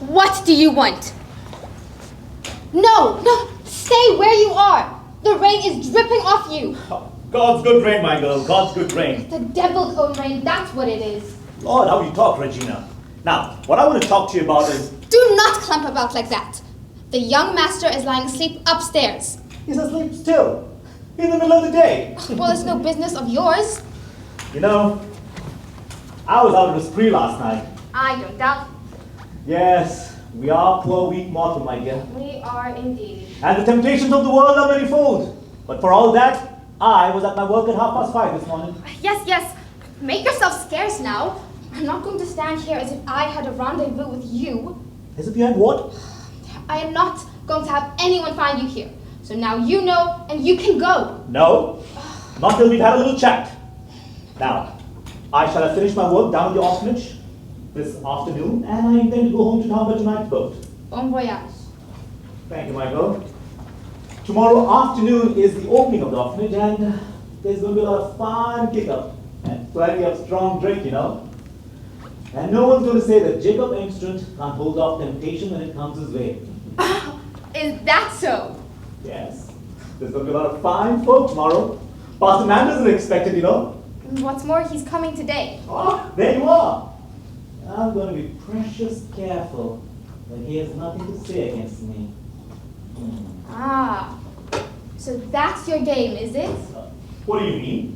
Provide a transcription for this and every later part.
What do you want? No, stay where you are. The rain is dripping off you. God's good rain, my girl. God's good rain. The devil's own rain, that's what it is. Lord, how you talk, Regina. Now, what I want to talk to you about is... Do not clump about like that. The young master is lying asleep upstairs. He's asleep still. In the middle of the day. Well, it's no business of yours. You know, I was out on a spree last night. I don't doubt. Yes, we are poor, weak mortal, my dear. We are indeed. And the temptations of the world are manifold. But for all that, I was at my work at 5:30 this morning. Yes. Make yourself scarce now. I'm not going to stand here as if I had a rendezvous with you. As if you had what? I am not going to have anyone find you here. So now you know, and you can go. No, not till we've had a little chat. Now, I shall have finished my work down at the orphanage this afternoon, and I intend to go home to town by tonight's boat. Bon voyage. Thank you, my girl. Tomorrow afternoon is the opening of the orphanage, and there's going to be a lot of fun kick-up and plenty of strong drink, you know. And no one's going to say that Jacob Engstrand can't hold off temptation when it comes his way. Is that so? Yes. There's going to be a lot of fine folk tomorrow. Pastor Manders is expected, you know. What's more, he's coming today. Oh, there you are. I'm going to be precious careful that he has nothing to say against me. Ah, so that's your game, is it? What do you mean?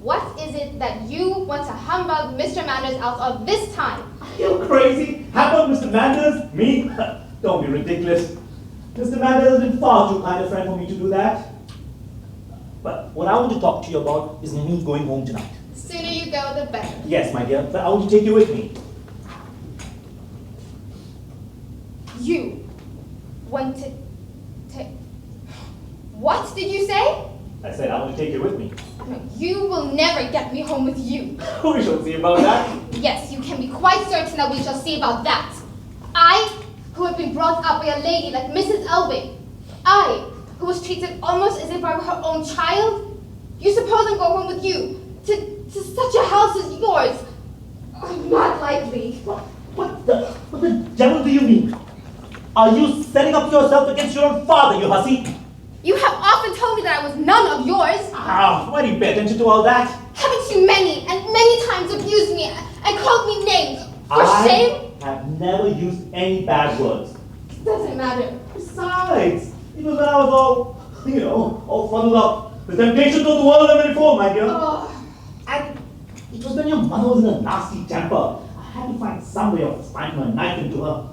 What is it that you want to humbug Mr. Manders out of this time? Are you crazy? How about Mr. Manders? Me? Don't be ridiculous. Mr. Manders has been far too kind a friend for me to do that. But what I want to talk to you about is me going home tonight. The sooner you go, the better. Yes, my dear, but I want to take you with me. You want to take... What did you say? I said I want to take you with me. No, you will never get me home with you. We shall see about that. Yes, you can be quite certain that we shall see about that. I, who have been brought up by a lady like Mrs. Elving. I, who was treated almost as if I were her own child. You suppose I'm going home with you to such a house as yours? Oh, not likely. What the devil do you mean? Are you setting up yourself against your own father, you hussy? You have often told me that I was none of yours. Ah, why do you pay attention to all that? Haven't you many and many times abused me and called me names? For shame? I have never used any bad words. It doesn't matter. Besides, it was when I was all funneled up. The temptations of the world are manifold, my dear. Oh. And it was when your mother was in a nasty temper. I had to find some way of finding a knife into her.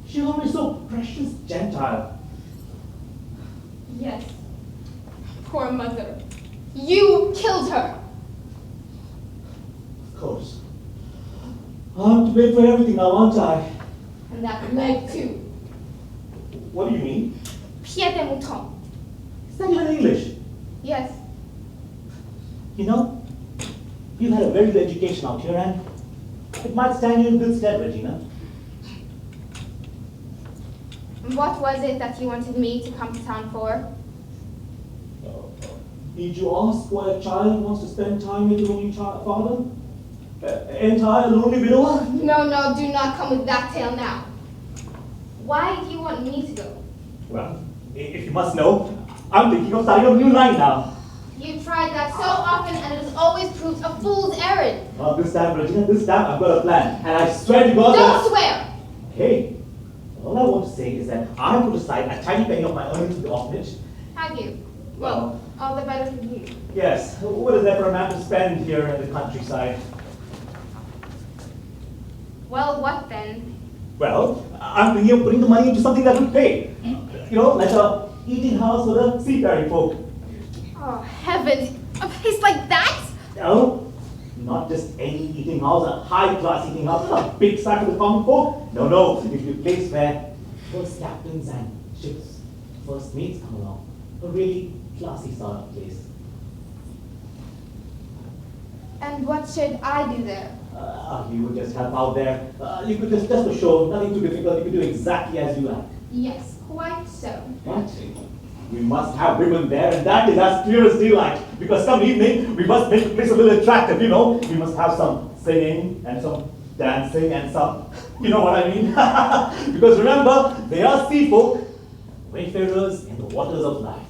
She was always so precious Gentile. Yes. Poor mother. You killed her. Of course. I'm to blame for everything now, aren't I? And that leg too. What do you mean? Pied de mouton. Is that even English? Yes. You know, you've had a very good education out here, and it might stand you in good stead, Regina. What was it that you wanted me to come to town for? Did you ask why a child wants to spend time with his only father? Entire lonely widower? No, do not come with that tale now. Why do you want me to go? Well, if you must know, I'm thinking of starting a new line now. You've tried that so often and it has always proved a fool's errand. Not this time, Regina. This time I've got a plan. And I swear to God Don't swear! Hey, all I want to say is that I put aside a tiny penny of my earnings in the orphanage. Have you? Well, all the better for you. Yes. What is there for a man to spend here in the countryside? Well, what then? Well, I'm thinking of putting the money into something that will pay. You know, like a eating house for the seafaring folk. Oh, heavens! A place like that? No, not just any eating house, a high-class eating house, not a big sack for the common folk. No, it will be a place where first captains and ships' first mates come along. A really classy sort of place. And what should I do there? You would just help out there. You could just for show, nothing too difficult. You could do exactly as you like. Yes, quite so. What? We must have women there, and that is as clear as daylight. Because some evening, we must make the place a little attractive, you know. We must have some singing and some dancing and some, you know what I mean? Because remember, they are sea folk, wayfarers in the waters of life.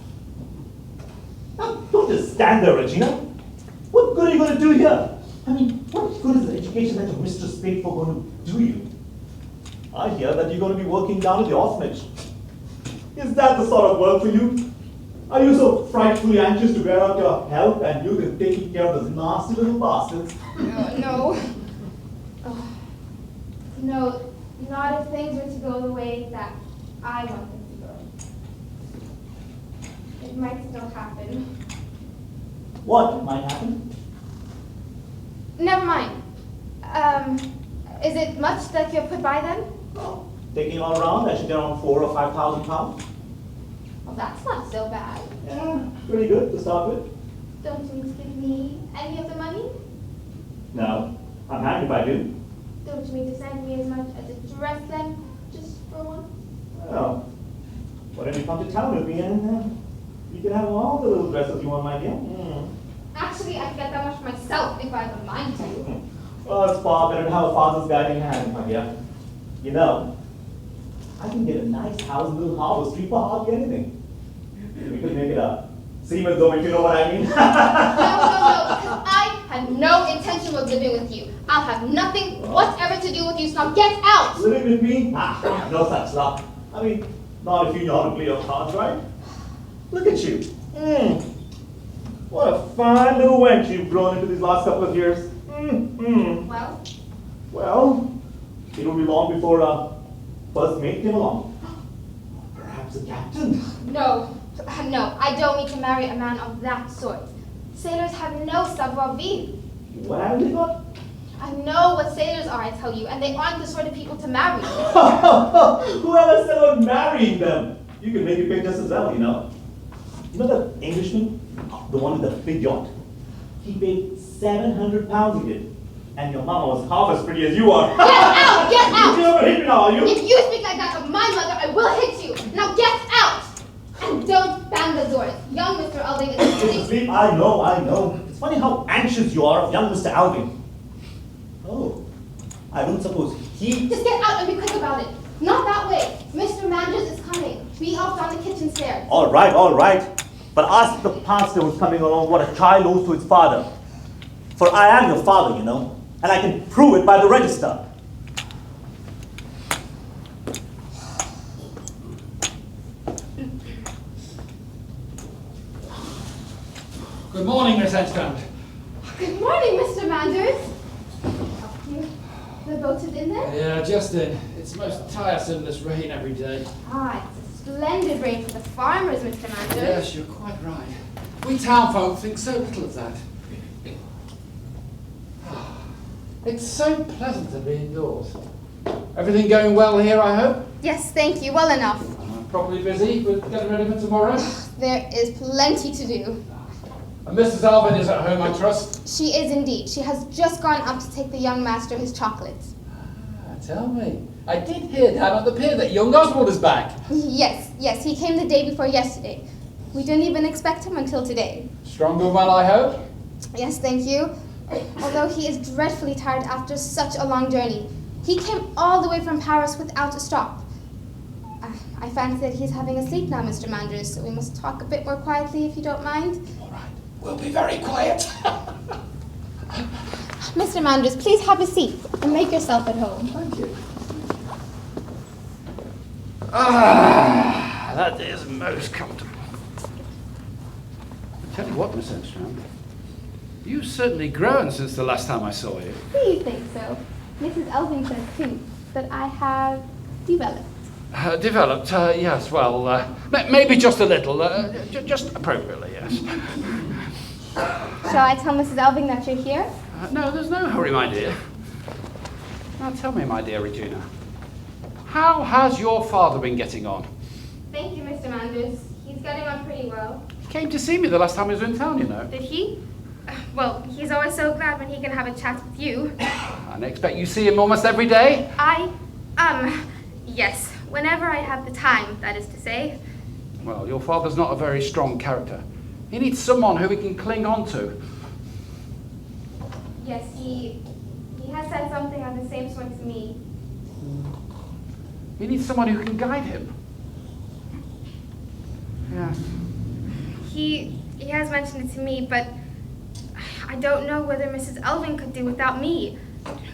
Now, don't just stand there, Regina. What good are you going to do here? I mean, what good is the education that your mistress paid for going to do you? I hear that you're going to be working down at the orphanage. Is that the sort of work for you? Are you so frightfully anxious to wear out your health and youth in taking care of those nasty little bastards? No. Oh, no, not if things were to go the way that I want them to go. It might still happen. What might happen? Never mind. Is it much that you'll put by then? Oh, taking it all around, I should get around 4,000 or 5,000 pounds. Well, that's not so bad. Yeah, pretty good to start with. Don't you need to give me any of the money? No, I'm hanged if I do. Don't you mean to send me as much as a dress then, just for once? Well, whatever you come to town with me, and you can have all the little dresses you want, my dear. Actually, I could get that much myself if I have a mind to. Well, it's far better to have a father's guiding hand, my dear. You know, I can get a nice house in Little Harbour Street for hardly anything. We could make it a seaman's home, if you know what I mean. No, because I have no intention of living with you. I'll have nothing whatever to do with you, so now get out! Living with me? No such luck. I mean, not if you know how to play your cards right. Look at you. What a fine little wench you've grown into these last couple of years. Well? Well, it will be long before a first mate came along. Perhaps a captain. No, I don't need to marry a man of that sort. Sailors have no savoir-vivre. What haven't they got? I know what sailors are, I tell you, and they aren't the sort of people to marry. Whoever said about marrying them? You can make it pay just as well, you know. You know that Englishman, the one with the big yacht? He paid £700 he did. And your mama was half as pretty as you are. Get out! Get out! You're not gonna hit me now, are you? If you speak like that of my mother, I will hit you. Now get out! And don't bang the doors. Young Mr. Alving is Sleep, I know. It's funny how anxious you are of young Mr. Alving. Oh, I don't suppose he... Just get out and be quick about it. Not that way. Mr. Manders is coming. Be off down the kitchen stairs. All right. But ask the pastor who's coming along what a child owes to its father. For I am your father, you know, and I can prove it by the register. Good morning, Miss Edgecombe. Good morning, Mr. Manders. The boat is in there? Yeah, just in. It's most tiresome, this rain every day. Ah, it's a splendid rain for the farmers, Mr. Manders. Yes, you're quite right. We town folk think so little of that. It's so pleasant to be indoors. Everything going well here, I hope? Yes, thank you. Well enough. Properly busy with getting ready for tomorrow? There is plenty to do. And Mrs. Alvin is at home, I trust? She is indeed. She has just gone up to take the young master his chocolates. Tell me. I did hear down at the pier that young Oswald is back. Yes, he came the day before yesterday. We didn't even expect him until today. Strong and well, I hope? Yes, thank you. Although he is dreadfully tired after such a long journey. He came all the way from Paris without a stop. I fancy that he's having a sleep now, Mr. Manders, so we must talk a bit more quietly if you don't mind. All right. We'll be very quiet. Mr. Manders, please have a seat and make yourself at home. Thank you. Ah, that is most comfortable. I tell you what, Miss Edgecombe, you've certainly grown since the last time I saw you. Do you think so? Mrs. Elving says too that I have developed. Developed, yes, well, maybe just a little, just appropriately, yes. Shall I tell Mrs. Elving that you're here? No, there's no hurry, my dear. Now tell me, my dear Regina, how has your father been getting on? Thank you, Mr. Manders. He's getting on pretty well. He came to see me the last time he was in town, you know. Did he? Well, he's always so glad when he can have a chat with you. I expect you see him almost every day. Yes. Whenever I have the time, that is to say. Well, your father's not a very strong character. He needs someone who he can cling on to. Yes, he He has said something of the same sort to me. He needs someone who can guide him. Yes. He has mentioned it to me, but I don't know whether Mrs. Elving could do without me.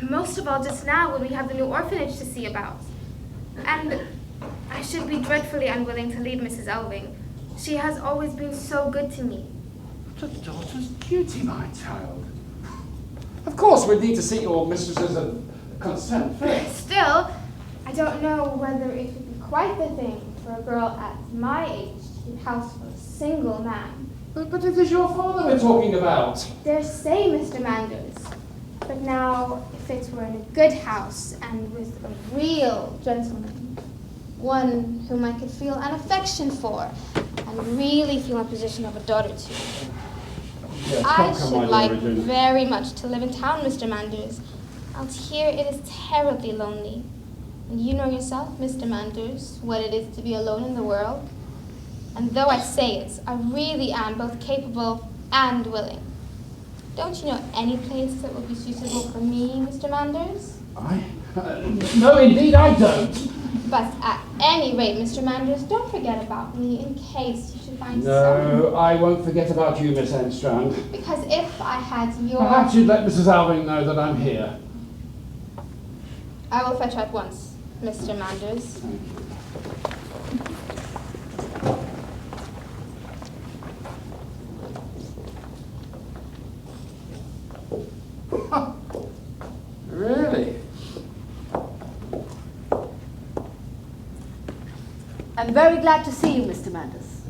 Most of all just now when we have the new orphanage to see about. And I should be dreadfully unwilling to leave Mrs. Elving. She has always been so good to me. The daughter's duty, my child. Of course, we need to see your mistress's consent first. Still, I don't know whether it would be quite the thing for a girl at my age to keep house for a single man. But it is your father we're talking about. Dare say, Mr. Manders. But now, if it were in a good house and with a real gentleman, one whom I could feel an affection for and really feel in a position of a daughter to. Yes, I come, should my like dear Regina. very much to live in town, Mr. Manders. Out here it is terribly lonely. And you know yourself, Mr. Manders, what it is to be alone in the world. And though I say it, I really am both capable and willing. Don't you know any place that would be suitable for me, Mr. Manders? No, indeed I don't. But at any rate, Mr. Manders, don't forget about me in case you should find No, I won't forget about you, Miss Enstrand. Because if I had your... Perhaps you'd let Mrs. Alving know that I'm here. I will fetch her at once, Mr. Manders. Thank you. Really? I'm very glad to see you, Mr. Manders.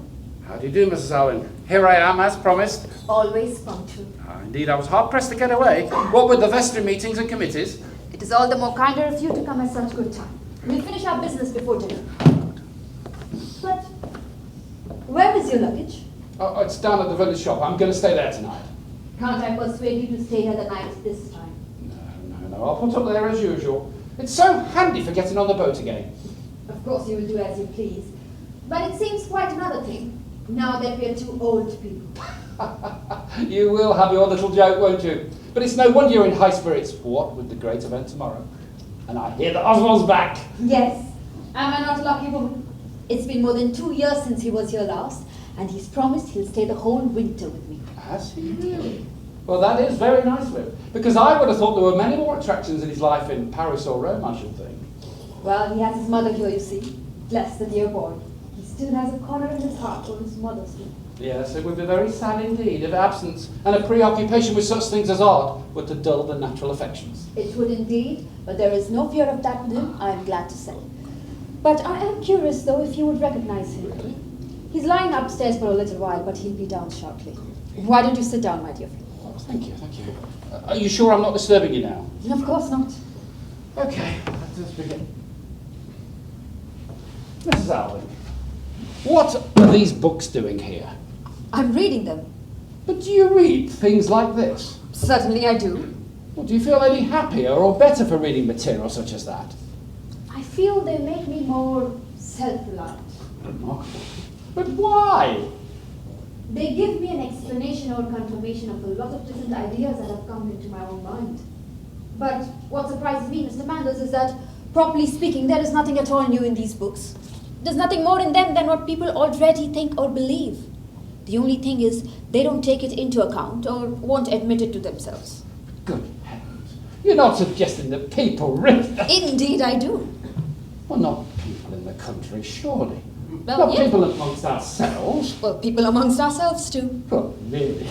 How do you do, Mrs. Alving? Here I am, as promised. Always punctual. Indeed, I was hard-pressed to get away. What with the vestry meetings and committees? It is all the more kinder of you to come at such good time. We'll finish our business before dinner. But where is your luggage? Oh, it's down at the village shop. I'm going to stay there tonight. Can't I persuade you to stay here the night this time? No, I'll put up there as usual. It's so handy for getting on the boat again. Of course you will do as you please. But it seems quite another thing, now that we are two old people. You will have your little joke, won't you? But it's no wonder you're in high spirits. What with the great event tomorrow? And I hear that Oswald's back. Yes. Am I not a lucky woman? It's been more than 2 years since he was here last, and he's promised he'll stay the whole winter with me. Has he really? Well, that is very nice of him, because I would have thought there were many more attractions in his life in Paris or Rome, I should think. Well, he has his mother here, you see. Bless the dear boy. He still has a corner in his heart for his mother's sake. Yes, it would be very sad indeed if absence and a preoccupation with such things as art were to dull the natural affections. It would indeed, but there is no fear of that with him, I am glad to say. But I am curious, though, if you would recognize him. Really? He's lying upstairs for a little while, but he'll be down shortly. Why don't you sit down, my dear friend? Oh, thank you. Are you sure I'm not disturbing you now? Of course not. Okay, let's just begin. Mrs. Alving, what are these books doing here? I'm reading them. But do you read things like this? Certainly I do. Well, do you feel any happier or better for reading material such as that? I feel they make me more self-reliant. Remarkable. But why? They give me an explanation or confirmation of a lot of different ideas that have come into my own mind. But what surprises me, Mr. Manders, is that, properly speaking, there is nothing at all new in these books. There's nothing more in them than what people already think or believe. The only thing is, they don't take it into account or won't admit it to themselves. Good heavens. You're not suggesting that people read them? Indeed I do. Well, not people in the country, surely. Well, Not yes. people amongst ourselves. Well, people amongst ourselves too. Well, really.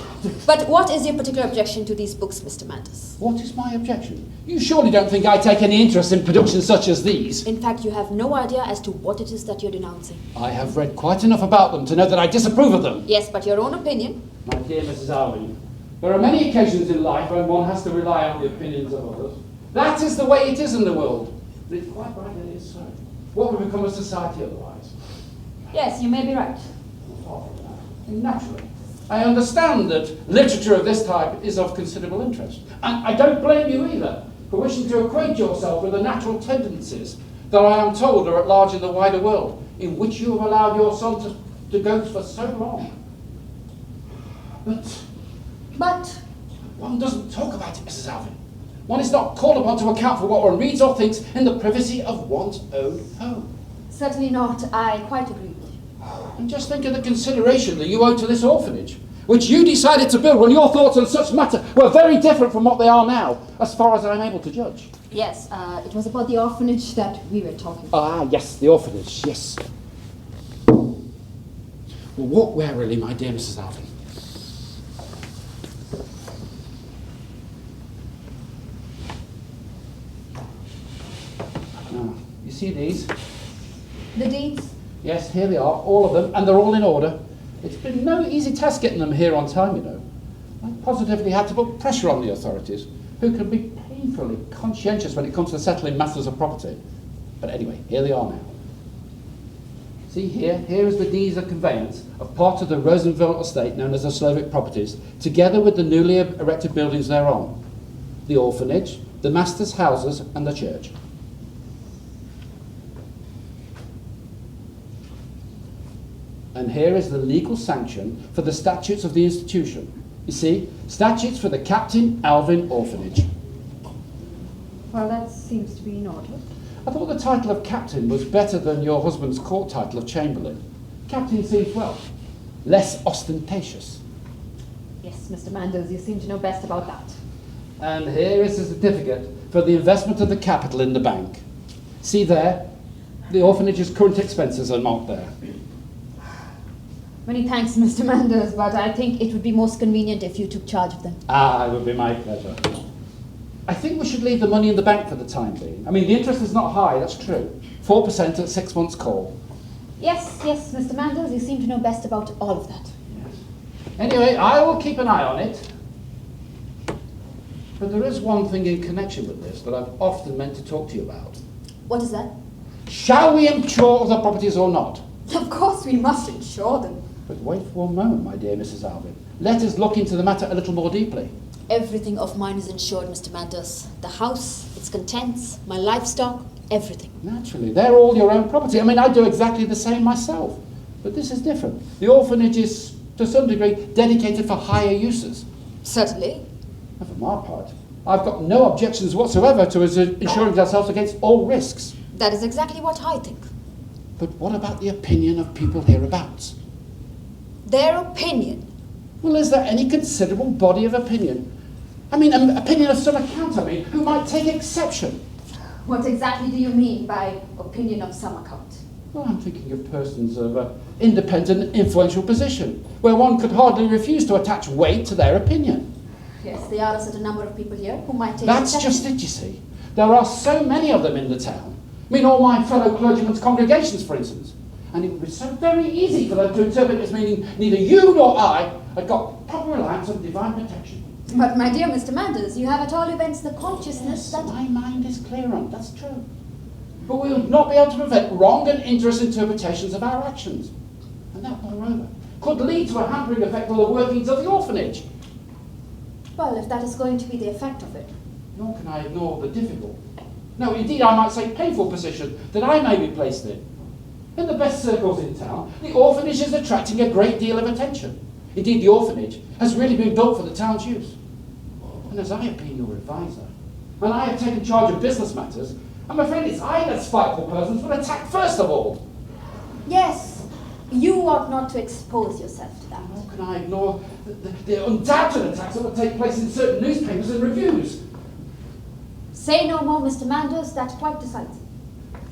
But what is your particular objection to these books, Mr. Manders? What is my objection? You surely don't think I take any interest in productions such as these? In fact, you have no idea as to what it is that you're denouncing. I have read quite enough about them to know that I disapprove of them. Yes, but your own opinion. My dear Mrs. Alving, there are many occasions in life when one has to rely on the opinions of others. That is the way it is in the world. But it's quite right that it is so. What would become of society otherwise? Yes, you may be right. Far from that. Naturally. I understand that literature of this type is of considerable interest. And I don't blame you either for wishing to acquaint yourself with the natural tendencies that I am told are at large in the wider world, in which you have allowed your son to go for so long. But But one doesn't talk about it, Mrs. Alving. One is not called upon to account for what one reads or thinks in the privacy of one's own home. Certainly not. I quite agree with you. And just think of the consideration that you owe to this orphanage, which you decided to build when your thoughts on such matter were very different from what they are now, as far as I'm able to judge. Yes, it was about the orphanage that we were talking about. Ah, yes, the orphanage, yes. Well, walk warily, my dear Mrs. Alvin. Now, you see these? The deeds? Yes, here they are, all of them, and they're all in order. It's been no easy task getting them here on time, you know. I positively had to put pressure on the authorities, who can be painfully conscientious when it comes to settling matters of property. But anyway, here they are now. See here is the deeds of conveyance of part of the Rosenville estate known as the Slovic properties, together with the newly erected buildings thereon. The orphanage, the master's houses, and the church. And here is the legal sanction for the statutes of the institution. You see, statutes for the Captain Alvin Orphanage. Well, that seems to be in order. I thought the title of Captain was better than your husband's court title of Chamberlain. Captain seems, well, less ostentatious. Yes, Mr. Manders, you seem to know best about that. And here is the certificate for the investment of the capital in the bank. See there? The orphanage's current expenses are marked there. Many thanks, Mr. Manders, but I think it would be most convenient if you took charge of them. Ah, it would be my pleasure. I think we should leave the money in the bank for the time being. I mean, the interest is not high, that's true. 4% at 6 months' call. Yes, Mr. Manders, you seem to know best about all of that. Yes. Anyway, I will keep an eye on it. But there is one thing in connection with this that I've often meant to talk to you about. What is that? Shall we insure the properties or not? Of course we must insure them. But wait for one moment, my dear Mrs. Alvin. Let us look into the matter a little more deeply. Everything of mine is insured, Mr. Manders. The house, its contents, my livestock, everything. Naturally, they're all your own property. I mean, I do exactly the same myself. But this is different. The orphanage is, to some degree, dedicated for higher uses. Certainly. And for my part, I've got no objections whatsoever to us insuring ourselves against all risks. That is exactly what I think. But what about the opinion of people hereabouts? Their opinion. Well, is there any considerable body of opinion? I mean, an opinion of some account, who might take exception? What exactly do you mean by opinion of some account? Well, I'm thinking of persons of independent, influential position, where one could hardly refuse to attach weight to their opinion. Yes, there are a certain number of people here who might take That's exception. just it, you see. There are so many of them in the town. I mean, all my fellow clergymen's congregations, for instance. And it would be so very easy for them to interpret it as meaning neither you nor I had got proper reliance on divine protection. But my dear Mr. Manders, you have at all events the consciousness that... My mind is clear on it, that's true. But we would not be able to prevent wrong and injurious interpretations of our actions. And that, moreover, could lead to a hampering effect on the workings of the orphanage. Well, if that is going to be the effect of it. Nor can I ignore the difficult, no, indeed I might say painful position that I may be placed in. In the best circles in town, the orphanage is attracting a great deal of attention. Indeed, the orphanage has really been built for the town's use. And as I have been your advisor, and I have taken charge of business matters, I'm afraid it's I that spiteful persons will attack first of all. Yes, you ought not to expose yourself to that. How can I ignore the undoubted attacks that will take place in certain newspapers and reviews? Say no more, Mr. Manders, that quite decides it.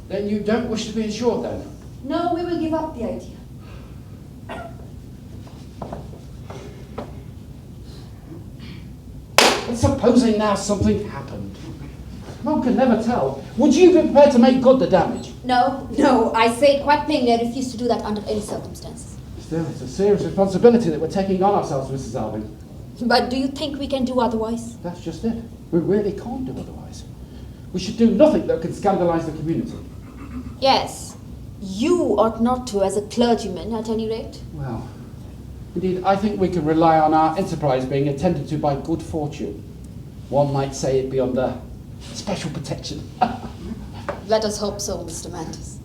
Then you don't wish to be insured, then? No, we will give up the idea. But supposing now something happened. One can never tell. Would you be prepared to make good the damage? No, I say it quite plainly, I refuse to do that under any circumstances. Still, it's a serious responsibility that we're taking on ourselves, Mrs. Alvin. But do you think we can do otherwise? That's just it. We really can't do otherwise. We should do nothing that can scandalise the community. Yes. You ought not to, as a clergyman, at any rate. Well, indeed, I think we can rely on our enterprise being attended to by good fortune. One might say it be under special protection. Let us hope so, Mr. Manders.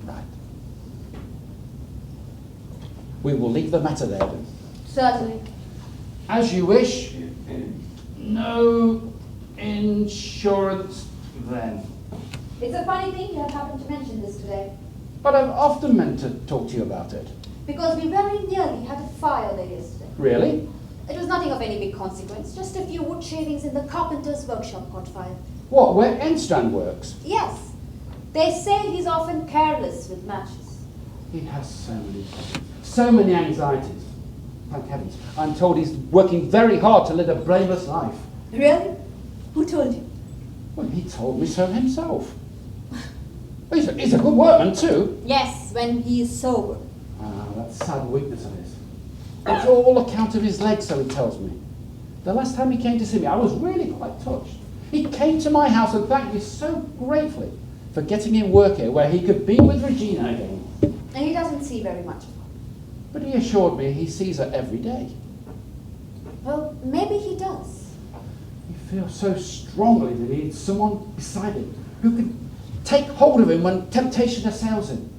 Right. We will leave the matter there, then. Certainly. As you wish. No insurance then. It's a funny thing you have happened to mention this today. But I've often meant to talk to you about it. Because we very nearly had a fire there yesterday. Really? It was nothing of any big consequence, just a few wood shavings in the carpenter's workshop caught fire. What, where Enstrand works? Yes. They say he's often careless with matches. He has so many anxieties. Thank heavens. I'm told he's working very hard to lead a blameless life. Really? Who told you? Well, he told me so himself. He's a good workman too. Yes, when he is sober. Ah, that's a sad weakness of his. It's all account of his legs, so he tells me. The last time he came to see me, I was really quite touched. He came to my house and thanked me so gratefully for getting him work here where he could be with Regina again. And he doesn't see very much of her. But he assured me he sees her every day. Well, maybe he does. He feels so strongly that he needs someone beside him who can take hold of him when temptation assails him.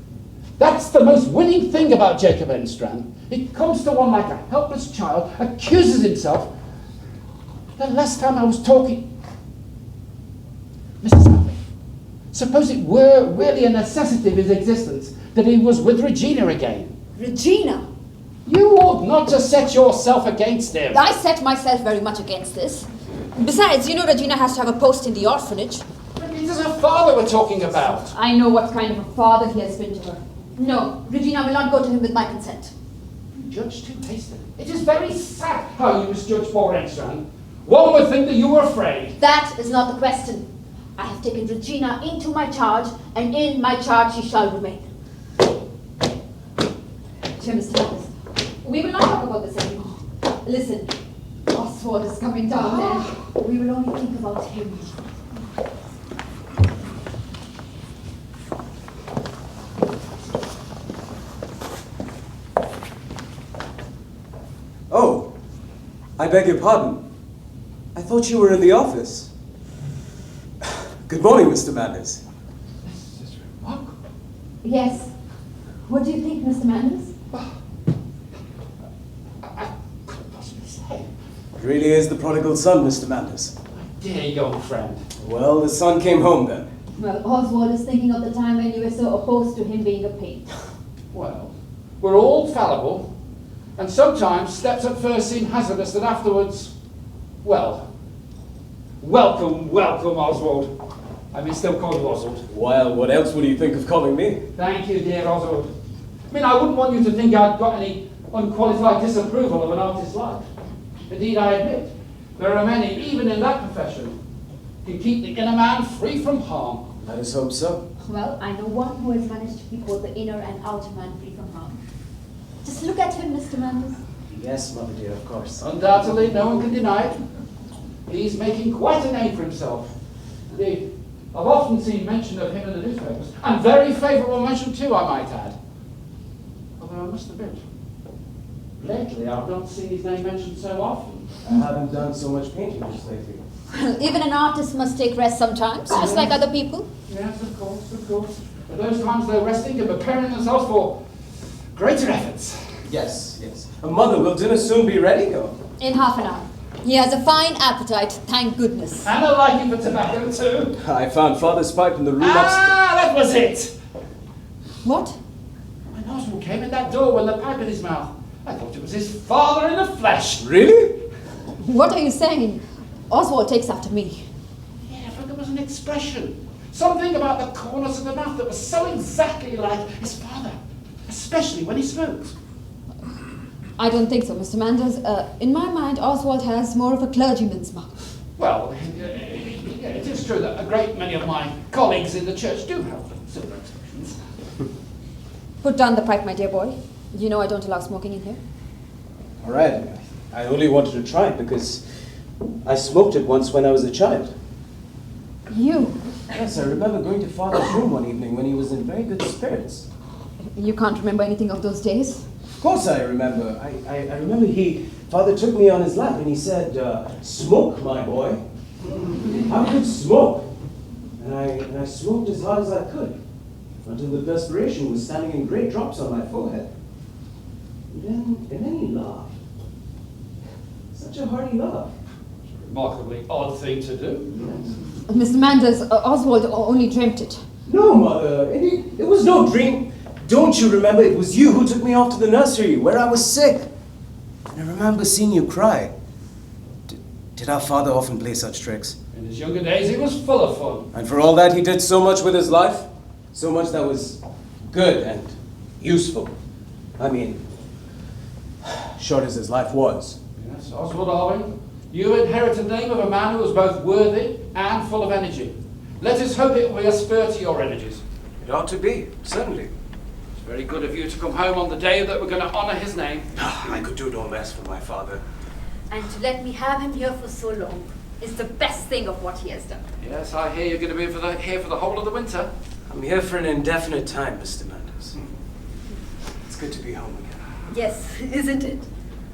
That's the most winning thing about Jacob Enstrand. He comes to one like a helpless child, accuses himself. The last time I was talking... Mrs. Alvey, suppose it were really a necessity of his existence that he was with Regina again. Regina? You ought not to set yourself against him. I set myself very much against this. Besides, you know Regina has to have a post in the orphanage. But it is her father we're talking about. I know what kind of a father he has been to her. No, Regina will not go to him with my consent. You judge too hastily. It is very sad how you misjudge poor Enstrand. One would think that you were afraid. That is not the question. I have taken Regina into my charge, and in my charge she shall remain. Dear Mr. Thomas, we will not talk about this anymore. Listen, Oswald is coming down there. We will only think about him. Oh, I beg your pardon. I thought you were in the office. Good morning, Mr. Manders. This is remarkable. Yes. What do you think, Mr. Manders? I couldn't possibly say. It really is the prodigal son, Mr. Manders. My dear young friend. Well, the son came home then. Well, Oswald is thinking of the time when you were so opposed to him being a pain. Well, we're all fallible, and sometimes steps at first seem hazardous, and afterwards, well, welcome, Oswald. I may still call you Oswald. Well, what else would you think of calling me? Thank you, dear Oswald. I mean, I wouldn't want you to think I'd got any unqualified disapproval of an artist's life. Indeed, I admit, there are many, even in that profession, who keep the inner man free from harm. Let us hope so. Well, I know one who has managed to keep both the inner and outer man free from harm. Just look at him, Mr. Manders. Yes, Mother dear, of course. Undoubtedly, no one can deny it. He's making quite a name for himself. Indeed, I've often seen mention of him in the newspapers, and very favourable mention too, I might add. Although I must admit, lately I've not seen his name mentioned so often. I haven't done so much painting just lately. Well, even an artist must take rest sometimes, just like other people. Yes, of course, of course. At those times they're resting and preparing themselves for greater efforts. Yes, yes. Mother, will dinner soon be ready? Or? In half an hour. He has a fine appetite, thank goodness. And a liking for tobacco too. I found Father's pipe in the room upstairs. That was it! What? When Oswald came in that door with the pipe in his mouth, I thought it was his father in the flesh. Really? What are you saying? Oswald takes after me. Yeah, but there was an expression. Something about the corners of the mouth that was so exactly like his father. Especially when he smokes. I don't think so, Mr. Manders. In my mind, Oswald has more of a clergyman's mouth. Well, it is true that a great many of my colleagues in the church do have similar expressions. Put down the pipe, my dear boy. You know I don't allow smoking in here. All right. I only wanted to try it because I smoked it once when I was a child. You? Yes, I remember going to Father's room one evening when he was in very good spirits. You can't remember anything of those days? Of course I remember. I remember Father took me on his lap and he said, smoke, my boy. I could smoke. And I smoked as hard as I could until the perspiration was standing in great drops on my forehead. And then he laughed. Such a hearty laugh. Remarkably odd thing to do. Mr. Manders, Oswald only dreamt it. No, Mother, it was no dream. Don't you remember it was you who took me off to the nursery where I was sick? And I remember seeing you cry. Did our father often play such tricks? In his younger days, he was full of fun. And for all that, he did so much with his life. So much that was good and useful. I mean, short as his life was. Yes, Oswald Arwin, you inherit the name of a man who was both worthy and full of energy. Let us hope it will be a spur to your energies. It ought to be, certainly. It's very good of you to come home on the day that we're going to honour his name. I could do no less for my father. And to let me have him here for so long is the best thing of what he has done. Yes, I hear you're going to be here for the whole of the winter. I'm here for an indefinite time, Mr. Manders. It's good to be home again. Yes, isn't it?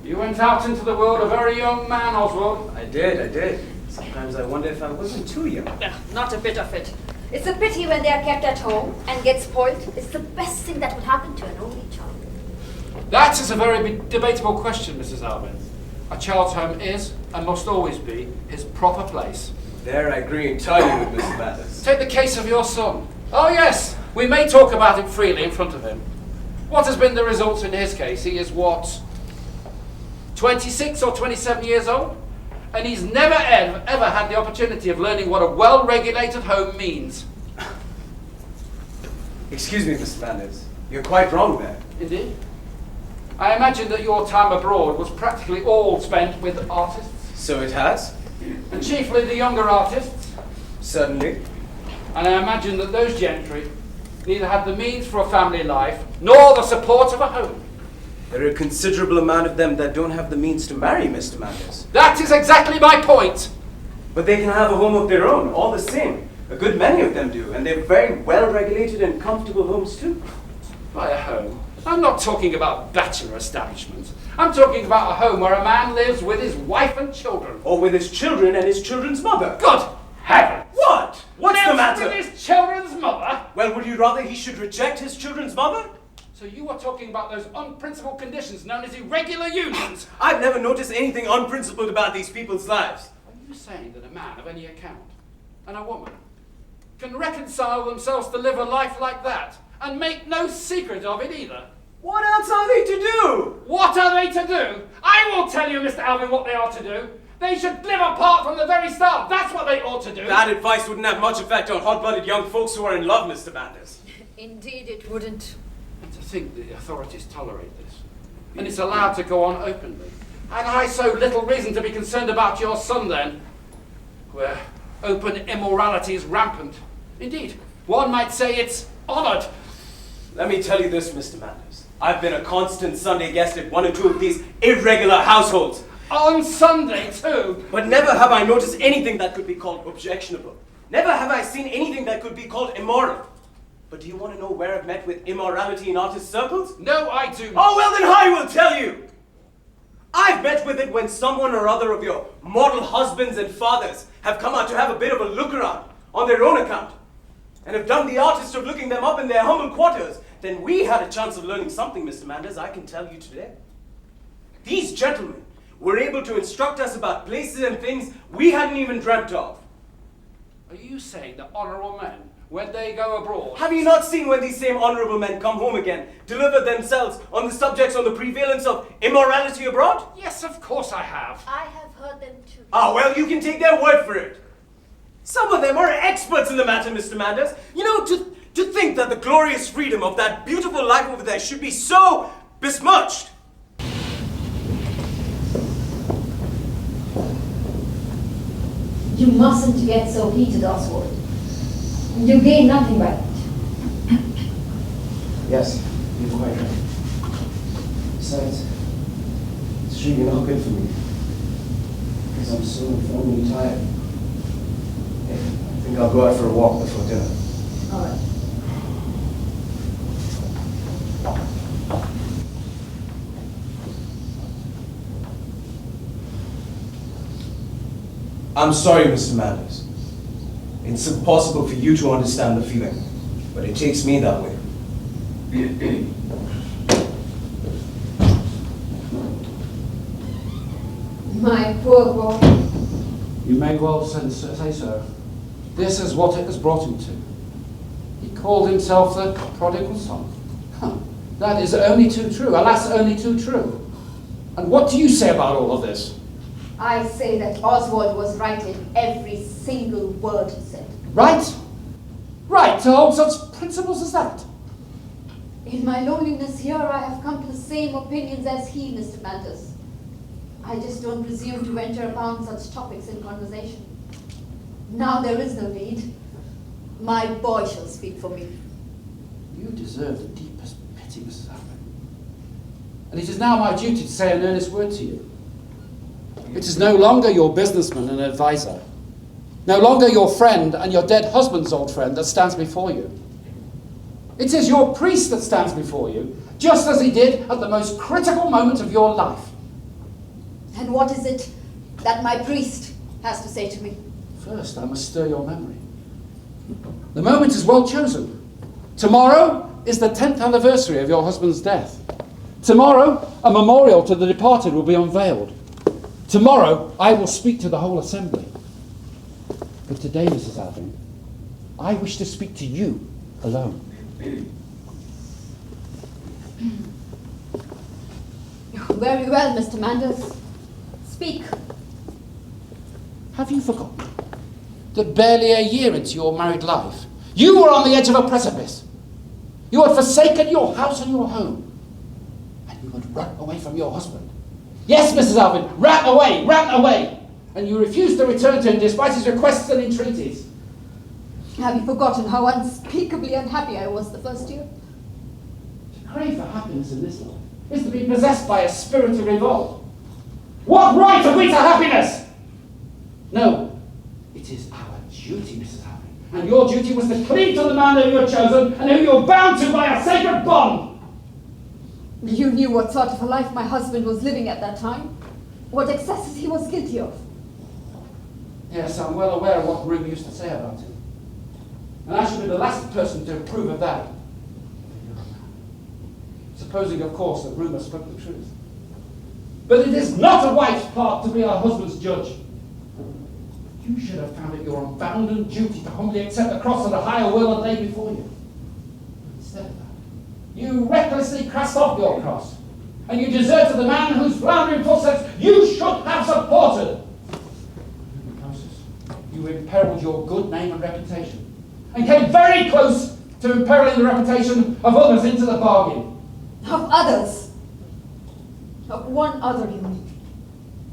You went out into the world a very young man, Oswald. I did. Sometimes I wonder if I wasn't too young. Not a bit of it. It's a pity when they are kept at home and get spoiled. It's the best thing that would happen to an only child. That is a very debatable question, Mrs. Alvin. A child's home is, and must always be, his proper place. There I agree entirely with Mr. Manders. Take the case of your son. Oh yes, we may talk about it freely in front of him. What has been the results in his case? He is what, 26 or 27 years old? And he's never ever had the opportunity of learning what a well-regulated home means. Excuse me, Mr. Manders. You're quite wrong there. Indeed. I imagine that your time abroad was practically all spent with artists. So it has? And chiefly the younger artists. Certainly. And I imagine that those gentry neither had the means for a family life, nor the support of a home. There are a considerable amount of them that don't have the means to marry, Mr. Manders. That is exactly my point. But they can have a home of their own, all the same. A good many of them do, and they're very well-regulated and comfortable homes too. By a home, I'm not talking about bachelor establishments. I'm talking about a home where a man lives with his wife and children. Or with his children and his children's mother. Good heavens! What? What's the Lives matter? with his children's mother? Well, would you rather he should reject his children's mother? So you are talking about those unprincipled conditions known as irregular unions? I've never noticed anything unprincipled about these people's lives. Are you saying that a man of any account and a woman can reconcile themselves to live a life like that and make no secret of it either? What else are they to do? What are they to do? I will tell you, Mr. Alvin, what they are to do. They should live apart from the very start. That's what they ought to do. That advice wouldn't have much effect on hot-blooded young folks who are in love, Mr. Manders. Indeed it wouldn't. And to think that the authorities tolerate this, and it's allowed to go on openly. And I so little reason to be concerned about your son then, where open immorality is rampant. Indeed, one might say it's honoured. Let me tell you this, Mr. Manders. I've been a constant Sunday guest at one or two of these irregular households. On Sunday, too. But never have I noticed anything that could be called objectionable. Never have I seen anything that could be called immoral. But do you want to know where I've met with immorality in artist circles? No, I do. Oh, well then I will tell you. I've met with it when someone or other of your model husbands and fathers have come out to have a bit of a look around on their own account and have done the artist of looking them up in their humble quarters. Then we had a chance of learning something, Mr. Manders, I can tell you today. These gentlemen were able to instruct us about places and things we hadn't even dreamt of. Are you saying that honourable men, when they go abroad... Have you not seen when these same honourable men come home again, deliver themselves on the subjects on the prevalence of immorality abroad? Yes, of course I have. I have heard them too. Ah, well, you can take their word for it. Some of them are experts in the matter, Mr. Manders. You know, to think that the glorious freedom of that beautiful life over there should be so besmirched. You mustn't get so heated, Oswald. You gain nothing by it. Yes, you're quite right. Besides, it's really not good for me. Because I'm so infernally tired. Hey, I think I'll go out for a walk before dinner. All right. I'm sorry, Mr. Manders. It's impossible for you to understand the feeling, but it takes me that way. My poor boy. You may well say so. This is what it has brought him to. He called himself the prodigal son. Huh. That is only too true. Alas, only too true. And what do you say about all of this? I say that Oswald was right in every single word he said. Right? Right, to hold such principles as that? In my loneliness here, I have come to the same opinions as he, Mr. Manders. I just don't presume to enter upon such topics in conversation. Now there is no need. My boy shall speak for me. You deserve the deepest pity, Mrs. Allen. And it is now my duty to say an earnest word to you. It is no longer your businessman and advisor, no longer your friend and your dead husband's old friend that stands before you. It is your priest that stands before you, just as he did at the most critical moment of your life. And what is it that my priest has to say to me? First, I must stir your memory. The moment is well chosen. Tomorrow is the 10th anniversary of your husband's death. Tomorrow, a memorial to the departed will be unveiled. Tomorrow, I will speak to the whole assembly. But today, Mrs. Alvin, I wish to speak to you alone. Very well, Mr. Manders. Speak. Have you forgotten that barely a year into your married life, you were on the edge of a precipice? You had forsaken your house and your home, and you had run away from your husband. Yes, Mrs. Alvin, ran away, and you refused to return to him despite his requests and entreaties. Have you forgotten how unspeakably unhappy I was the first year? To crave for happiness in this life is to be possessed by a spirit of revolt. What right have we to happiness? No, it is our duty, Mrs. Alvin, and your duty was to cleave to the man who you had chosen and who you were bound to by a sacred bond. You knew what sort of a life my husband was living at that time, what excesses he was guilty of. Yes, I'm well aware of what rumour used to say about him. And I should be the last person to approve of that. Supposing, of course, that rumour spoke the truth. But it is not a wife's part to be her husband's judge. You should have found it your unbounden duty to humbly accept the cross of the higher will that lay before you. Instead of that, you recklessly cast off your cross, and you deserted the man whose floundering footsteps you should have supported. In the process, you imperiled your good name and reputation, and came very close to imperiling the reputation of others into the bargain. Of others? Of one other, you mean?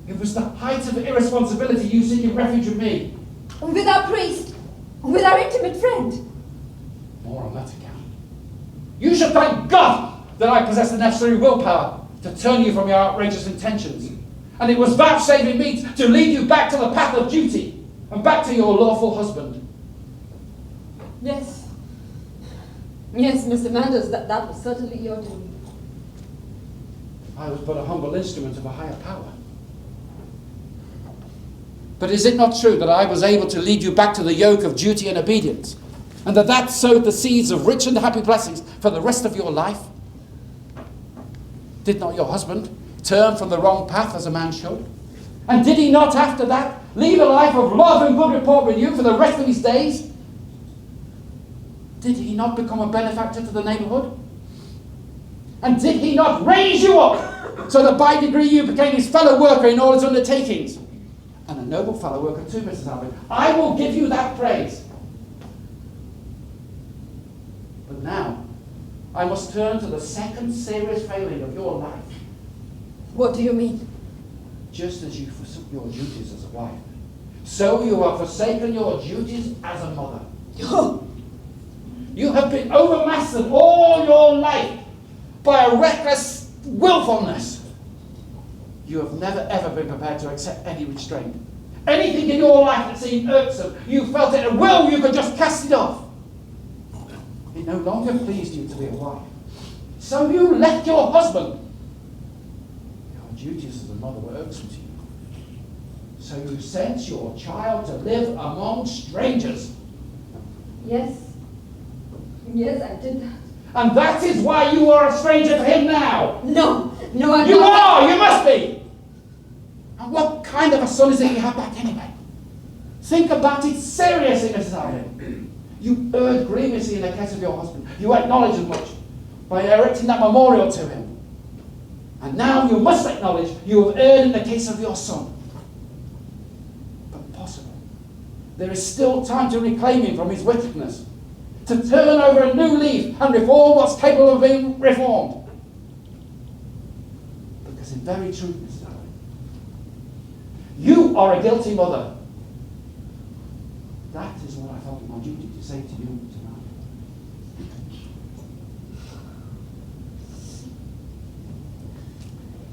It was the height of irresponsibility you seeking refuge with me. With our priest? With our intimate friend? More on that account. You should thank God that I possess the necessary willpower to turn you from your outrageous intentions. And it was vouchsafing me to lead you back to the path of duty and back to your lawful husband. Yes. Yes, Mr. Manders, that was certainly your doing. I was but a humble instrument of a higher power. But is it not true that I was able to lead you back to the yoke of duty and obedience, and that sowed the seeds of rich and happy blessings for the rest of your life? Did not your husband turn from the wrong path as a man should? And did he not, after that, lead a life of love and good report with you for the rest of his days? Did he not become a benefactor to the neighbourhood? And did he not raise you up so that by degree you became his fellow worker in all his undertakings? And a noble fellow worker too, Mrs. Alvin. I will give you that praise. But now, I must turn to the second serious failing of your life. What do you mean? Just as you forsook your duties as a wife, so you have forsaken your duties as a mother. You have been overmastered all your life by a reckless willfulness. You have never ever been prepared to accept any restraint. Anything in your life that seemed irksome, you felt it at will, you could just cast it off. It no longer pleased you to be a wife. So you left your husband. Your duties as a mother were irksome to you. So you sent your child to live among strangers. Yes. Yes, I did that. And that is why you are a stranger to him now. No, I'm You not. are! You must be! And What kind of a son is it you have back anyway? Think about it seriously, Mrs. Alvin. You erred grievously in the case of your husband. You acknowledge as much by erecting that memorial to him. And now you must acknowledge you have erred in the case of your son. But possibly, there is still time to reclaim him from his wickedness, to turn over a new leaf and reform what's capable of being reformed. Because in very truth, Mrs. Alvin, you are a guilty mother. That is what I felt it my duty to say to you tonight.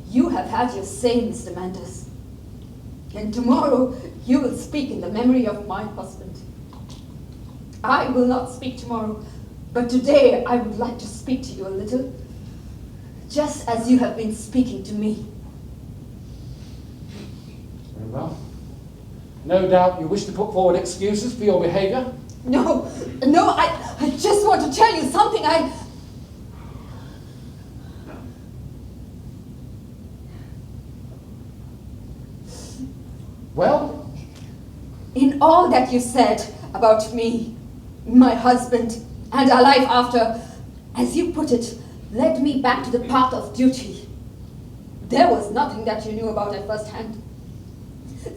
You have had your say, Mr. Manders. And tomorrow you will speak in the memory of my husband. I will not speak tomorrow, but today I would like to speak to you a little, just as you have been speaking to me. Very well. No doubt you wish to put forward excuses for your behaviour. No, I just want to tell you something. Well? In all that you said about me, my husband, and our life after, as you put it, led me back to the path of duty. There was nothing that you knew about at first hand.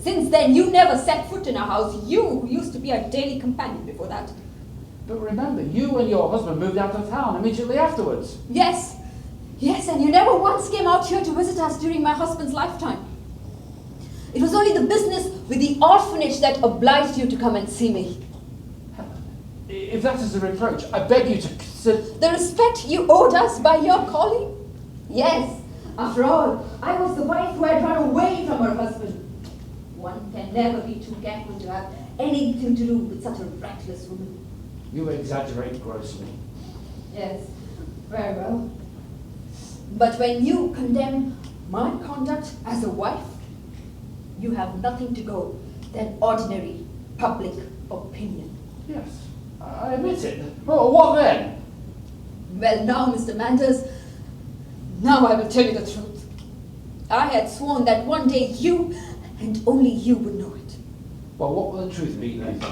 Since then, you never set foot in our house. You used to be our daily companion before that. But remember, you and your husband moved out of town immediately afterwards. Yes, and you never once came out here to visit us during my husband's lifetime. It was only the business with the orphanage that obliged you to come and see me. If that is a reproach, I beg you to consider... The respect you owed us by your calling? Yes, after all, I was the wife who had run away from her husband. One can never be too careful to have anything to do with such a reckless woman. You exaggerate grossly. Yes, very well. But when you condemn my conduct as a wife, you have nothing to go than ordinary public opinion. Yes, I admit it. Well, what then? Well, now, Mr. Manders, now I will tell you the truth. I had sworn that one day you, and only you, would know it. Well, what will the truth be then?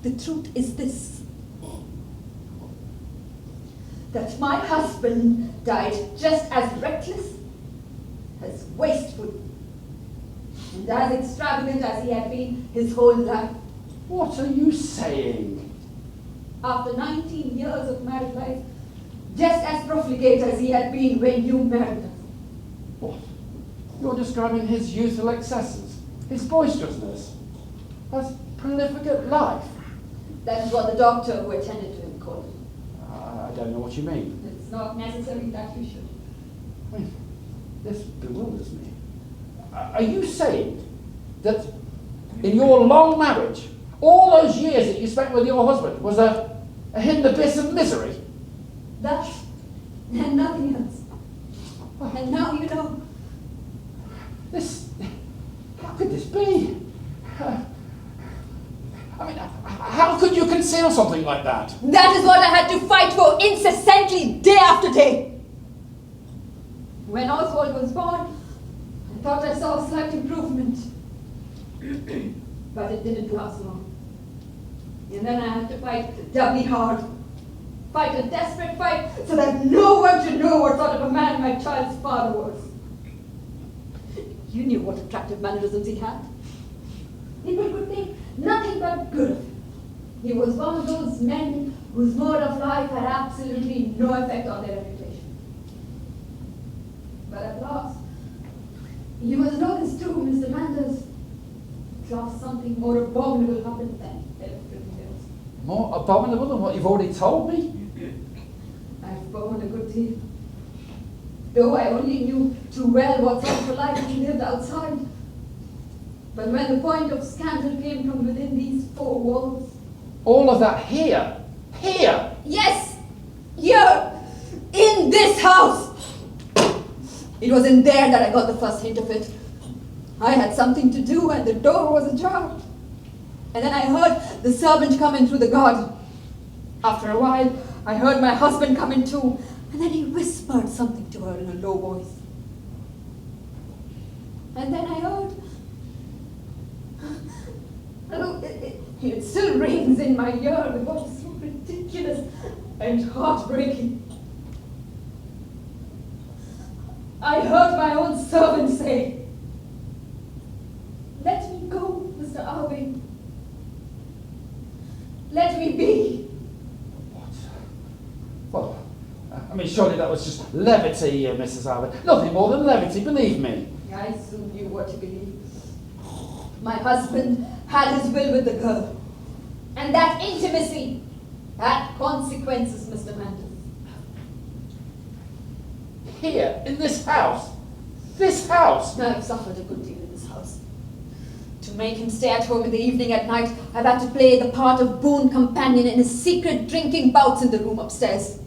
The truth is this: that my husband died just as reckless, as wasteful, and as extravagant as he had been his whole life. What are you saying? After 19 years of married life, just as profligate as he had been when you married us. What? You're describing his youthful excesses, his boisterousness, as profligate life. That is what the doctor who attended to him called it. I don't know what you mean. It's not necessary that you should. I mean, this bewilders me. Are you saying that in your long marriage, all those years that you spent with your husband was a hidden abyss of misery? That and nothing else. And now you know. How could this be? I mean, how could you conceal something like that? That is what I had to fight for incessantly, day after day. When Oswald was born, I thought I saw a slight improvement. But it didn't last long. And then I had to fight doubly hard. Fight a desperate fight so that no one should know what sort of a man my child's father was. You knew what attractive mannerisms he had. People could think nothing but good of him. He was one of those men whose mode of life had absolutely no effect on their reputation. But at last, you must know this too, Mr. Manders. At last something more abominable happened than everything else. More abominable than what you've already told me? I've borne a good deal. Though I only knew too well what sort of a life he lived outside. But when the point of scandal came from within these four walls... All of that here? Here? Yes! Here! In this house! It was in there that I got the first hint of it. I had something to do and the door was ajar. And then I heard the servant come in through the garden. After a while, I heard my husband come in too, and then he whispered something to her in a low voice. And then I heard... Oh, it still rings in my ear with what is so ridiculous and heartbreaking. I heard my own servant say, "Let me go, Mr. Irving. Let me be." What? Well, I mean, surely that was just levity, Mrs. Alvin. Nothing more than levity, believe me. I soon knew what to believe. My husband had his will with the girl. And that intimacy had consequences, Mr. Manders. Here, in this house? This house? I've suffered a good deal in this house. To make him stay at home in the evening at night, I've had to play the part of boon companion in his secret drinking bouts in the room upstairs.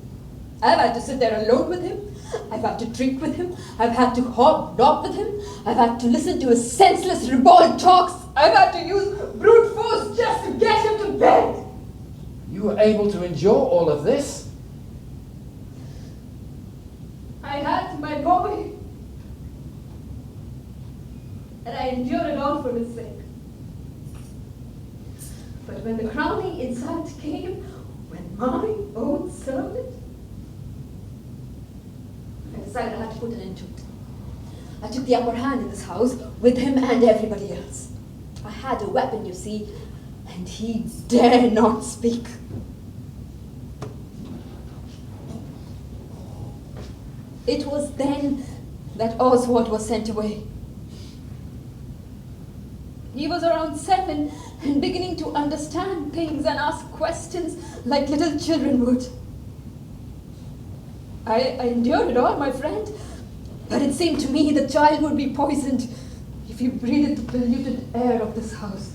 I've had to sit there alone with him. I've had to drink with him. I've had to hobnob with him. I've had to listen to his senseless, ribald talks. I've had to use brute force just to get him to bed. You were able to endure all of this? I had my boy. And I endured it all for his sake. But when the crowning insult came, when my own servant, I decided I had to put an end to it. I took the upper hand in this house with him and everybody else. I had a weapon, you see, and he dare not speak. It was then that Oswald was sent away. He was around 7 and beginning to understand things and ask questions like little children would. I endured it all, my friend, but it seemed to me the child would be poisoned if he breathed the polluted air of this house.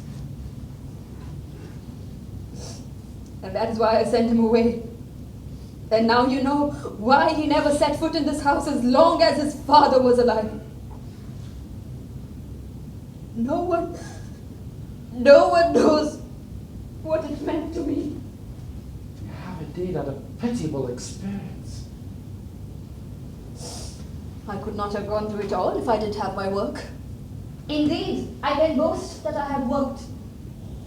And that is why I sent him away. And now you know why he never set foot in this house as long as his father was alive. No one knows what it meant to me. You have indeed had a pitiable experience. I could not have gone through it all if I didn't have my work. Indeed, I can boast that I have worked.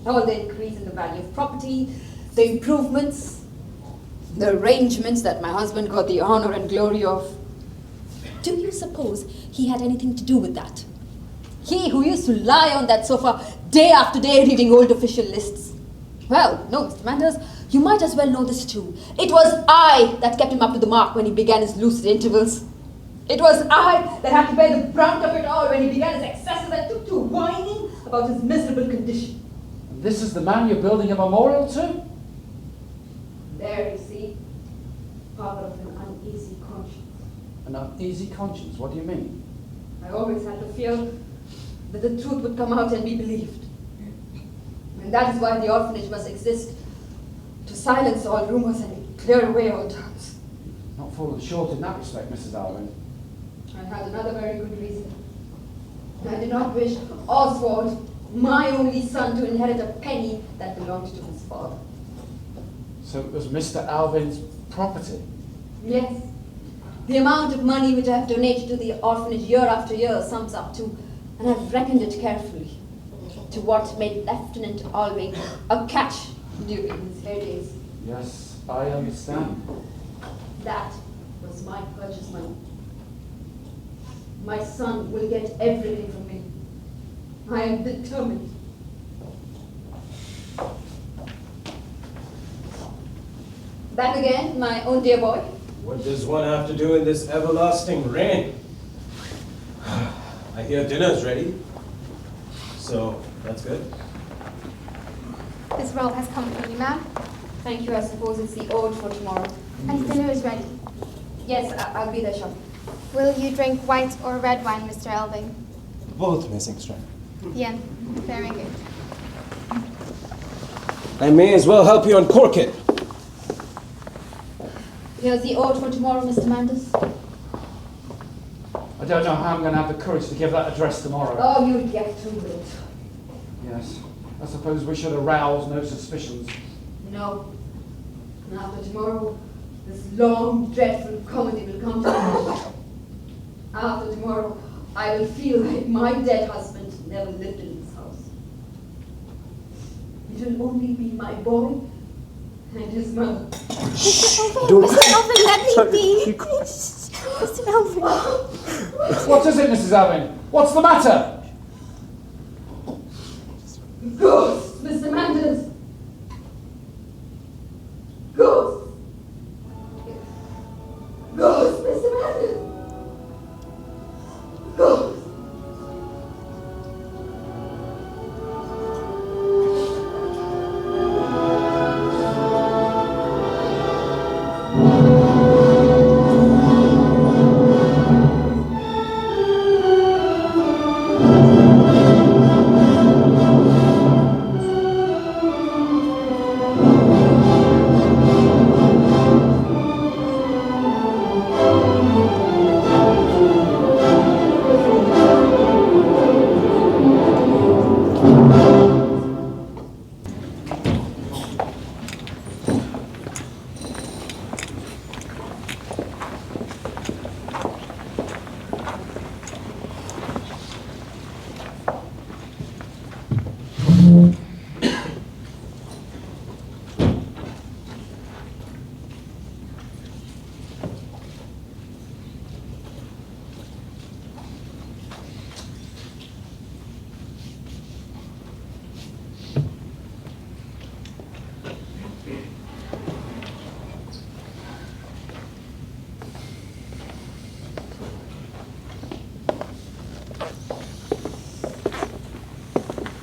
All the increase in the value of property, the improvements, the arrangements that my husband got the honor and glory of. Do you suppose he had anything to do with that? He who used to lie on that sofa day after day reading old official lists. Well, no, Mr. Manders, you might as well know this too. It was I that kept him up to the mark when he began his lucid intervals. It was I that had to bear the brunt of it all when he began his excesses and took to whining about his miserable condition. And this is the man you're building a memorial to? There, you see, power of an uneasy conscience. An uneasy conscience, what do you mean? I always had the fear that the truth would come out and be believed. And that is why the orphanage must exist, to silence all rumors and clear away all doubts. Not fallen short in that respect, Mrs. Alvin. I had another very good reason. I did not wish Oswald, my only son, to inherit a penny that belonged to his father. So it was Mr. Alvin's property? Yes. The amount of money which I have donated to the orphanage year after year sums up to, and I've reckoned it carefully, to what made Lieutenant Alving a catch during his heydays. Yes, I understand. That was my purchase money. My son will get everything from me. I am determined. Back again, my own dear boy. What does one have to do in this everlasting rain? I hear dinner's ready. So, that's good. This roll has come for you, ma'am. Thank you, I suppose it's the ode for tomorrow. And dinner is ready. Yes, I'll be there shortly. Will you drink white or red wine, Mr. Elving? Both, Miss Engström. Yeah, very good. I may as well help you uncork it. Here's the ode for tomorrow, Mr. Manders. I don't know how I'm going to have the courage to give that address tomorrow. Oh, you'll get through it. Yes, I suppose we should arouse no suspicions. No. And after tomorrow, this long, dreadful comedy will come to an end. After tomorrow, I will feel like my dead husband never lived in this house. It will only be my boy and his mother. Mr. Alvin, let me be. Mr. Alvin. What is it, Mrs. Alvin? What's the matter? Ghosts, Mr. Manders. Ghosts. Ghosts, Mr. Manders. Ghosts.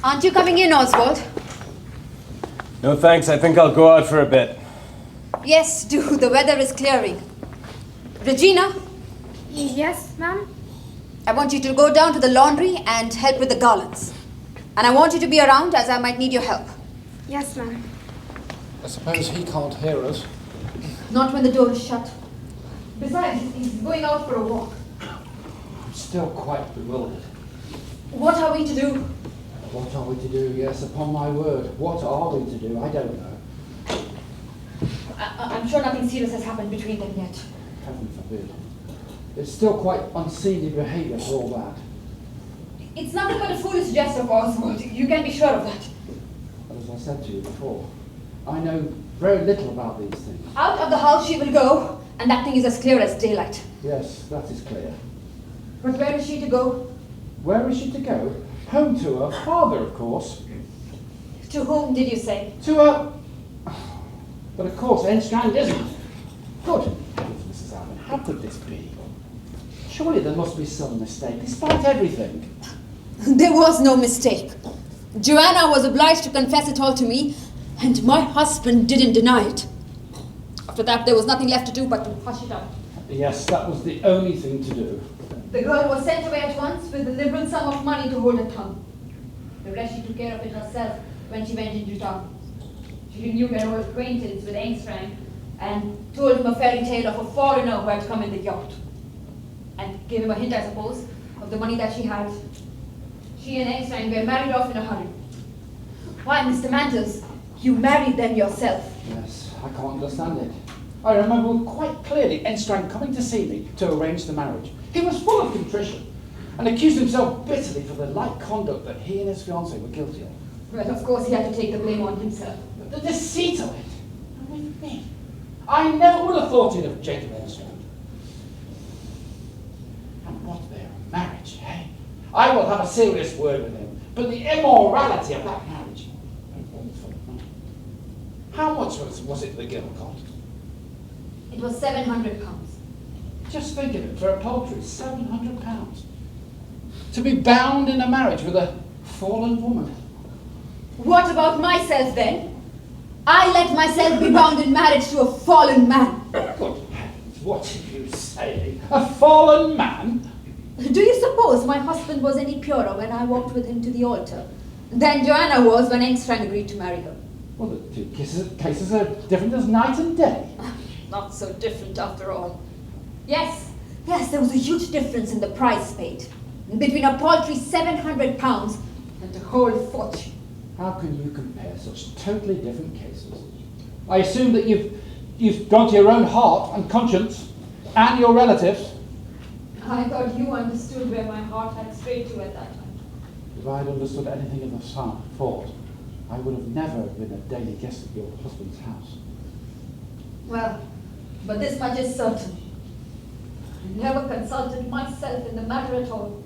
Aren't you coming in, Oswald? No thanks, I think I'll go out for a bit. Yes, do. The weather is clearing. Regina, Yes, ma'am? I want you to go down to the laundry and help with the garlands. And I want you to be around as I might need your help. Yes, ma'am. I suppose he can't hear us. Not when the door is shut. Besides, he's going out for a walk. I'm still quite bewildered. What are we to do? What are we to do? Yes, upon my word. What are we to do? I don't know. I'm sure nothing serious has happened between them yet. Heaven forbid. It's still quite unseemly behaviour for all that. It's nothing but a foolish jest of Oswald. You can be sure of that. But as I said to you before, I know very little about these things. Out of the house she will go, and that thing is as clear as daylight. Yes, that is clear. But where is she to go? Where is she to go? Home to her father, of course. To whom did you say? To her... But of course, Enstrand isn't. Good heavens, Mrs. Alvin, how could this be? Surely there must be some mistake, despite everything. There was no mistake. Joanna was obliged to confess it all to me, and my husband didn't deny it. After that, there was nothing left to do but to hush it up. Yes, that was the only thing to do. The girl was sent away at once with a liberal sum of money to hold her tongue. The rest she took care of it herself when she went into town. She renewed her old acquaintance with Engstrand and told him a fairy tale of a foreigner who had come in the yacht. And gave him a hint, I suppose, of the money that she had. She and Engstrand were married off in a hurry. Why, Mr. Manters, you married them yourself. Yes, I can't understand it. I remember quite clearly Enstrand coming to see me to arrange the marriage. He was full of contrition and accused himself bitterly for the light conduct that he and his fiancée were guilty of. Well, of course he had to take the blame on himself. But the deceit of it, and with me, I never would have thought it of Jacob Enstrand. And what their marriage, eh? I will have a serious word with him, but the immorality of that marriage, and all for money. How much was it the girl cost? It was £700. Just think of it, for a paltry £700. To be bound in a marriage with a fallen woman. What about myself then? I let myself be bound in marriage to a fallen man. Good heavens, what are you saying? A fallen man? Do you suppose my husband was any purer when I walked with him to the altar than Joanna was when Engstrand agreed to marry her? Well, the two cases are different as night and day. Not so different after all. Yes, there was a huge difference in the price paid between a paltry £700 and a whole fortune. How can you compare such totally different cases? I assume that you've gone to your own heart and conscience and your relatives. I thought you understood where my heart had strayed to at that time. If I had understood anything of the sort, I would have never been a daily guest at your husband's house. Well, but this much is certain. I never consulted myself in the matter at all.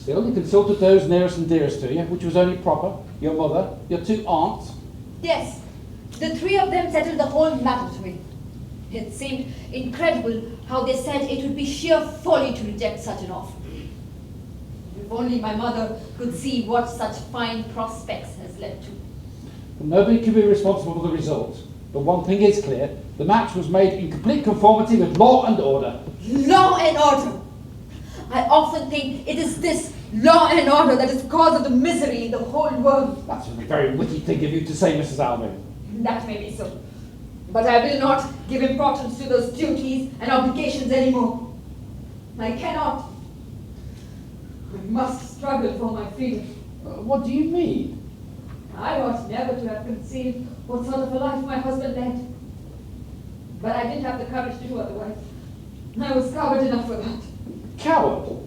They only consulted those nearest and dearest to you, which was only proper. Your mother, your two aunts. Yes, the three of them settled the whole matter to me. It seemed incredible how they said it would be sheer folly to reject such an offer. If only my mother could see what such fine prospects has led to. But nobody can be responsible for the result. But one thing is clear, the match was made in complete conformity with law and order. Law and order! I often think it is this law and order that is the cause of the misery in the whole world. That's a very witty thing of you to say, Mrs. Alvin. That may be so. But I will not give importance to those duties and obligations anymore. I cannot. I must struggle for my freedom. What do you mean? I ought never to have conceived what sort of a life my husband led. But I didn't have the courage to do otherwise. I was coward enough for that. Coward?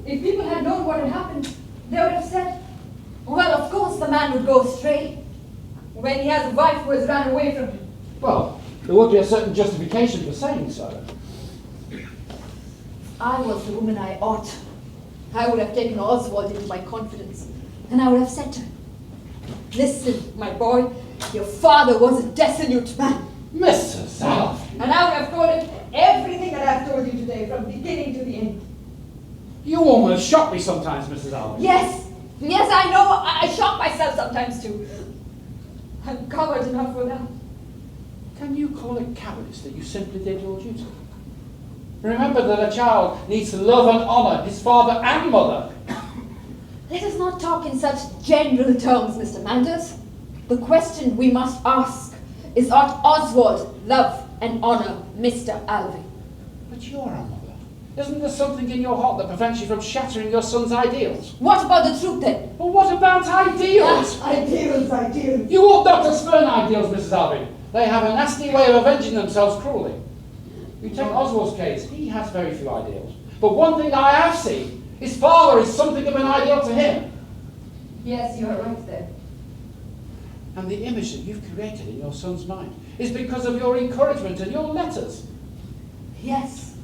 If people had known what had happened, they would have said, well, of course the man would go astray when he has a wife who has run away from him. Well, there would be a certain justification for saying so. If I was the woman I ought, I would have taken Oswald into my confidence, and I would have said to him, listen, my boy, your father was a dissolute man. Mrs. Alvin! And I would have told him everything that I've told you today, from beginning to the end. You almost shock me sometimes, Mrs. Alvin. Yes, I know. I shock myself sometimes too. I'm coward enough for that. Can you call it cowardice that you simply did your duty? Remember that a child needs to love and honour his father and mother. Let us not talk in such general terms, Mr. Manders. The question we must ask is, ought Oswald love and honour Mr. Alvin? But you're a mother. Isn't there something in your heart that prevents you from shattering your son's ideals? What about the truth then? Well, what about ideals? Ideals. You ought not to spurn ideals, Mrs. Alvin. They have a nasty way of avenging themselves cruelly. You take Oswald's case, he has very few ideals. But one thing I have seen, his father is something of an ideal to him. Yes, you are right there. And the image that you've created in your son's mind is because of your encouragement and your letters. Yes,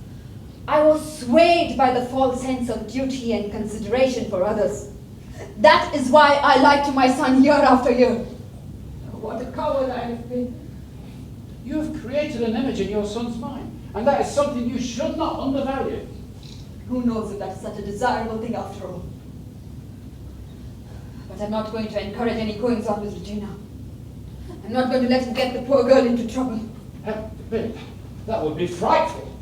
I was swayed by the false sense of duty and consideration for others. That is why I lied to my son year after year. What a coward I have been. You have created an image in your son's mind, and that is something you should not undervalue. Who knows if that's such a desirable thing after all? But I'm not going to encourage any goings on with Regina. I'm not going to let him get the poor girl into trouble. Heaven forbid. That would be frightful.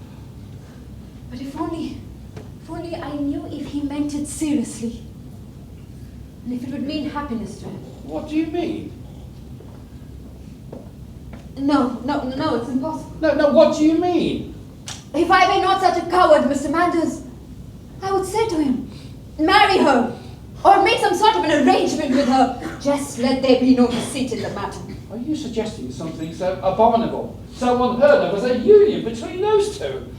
But if only I knew if he meant it seriously. And if it would mean happiness to him. What do you mean? No, it's impossible. No, what do you mean? If I were not such a coward, Mr. Manders, I would say to him, marry her, or make some sort of an arrangement with her. Just let there be no deceit in the matter. Are you suggesting something so abominable, so unheard of as a union between those two?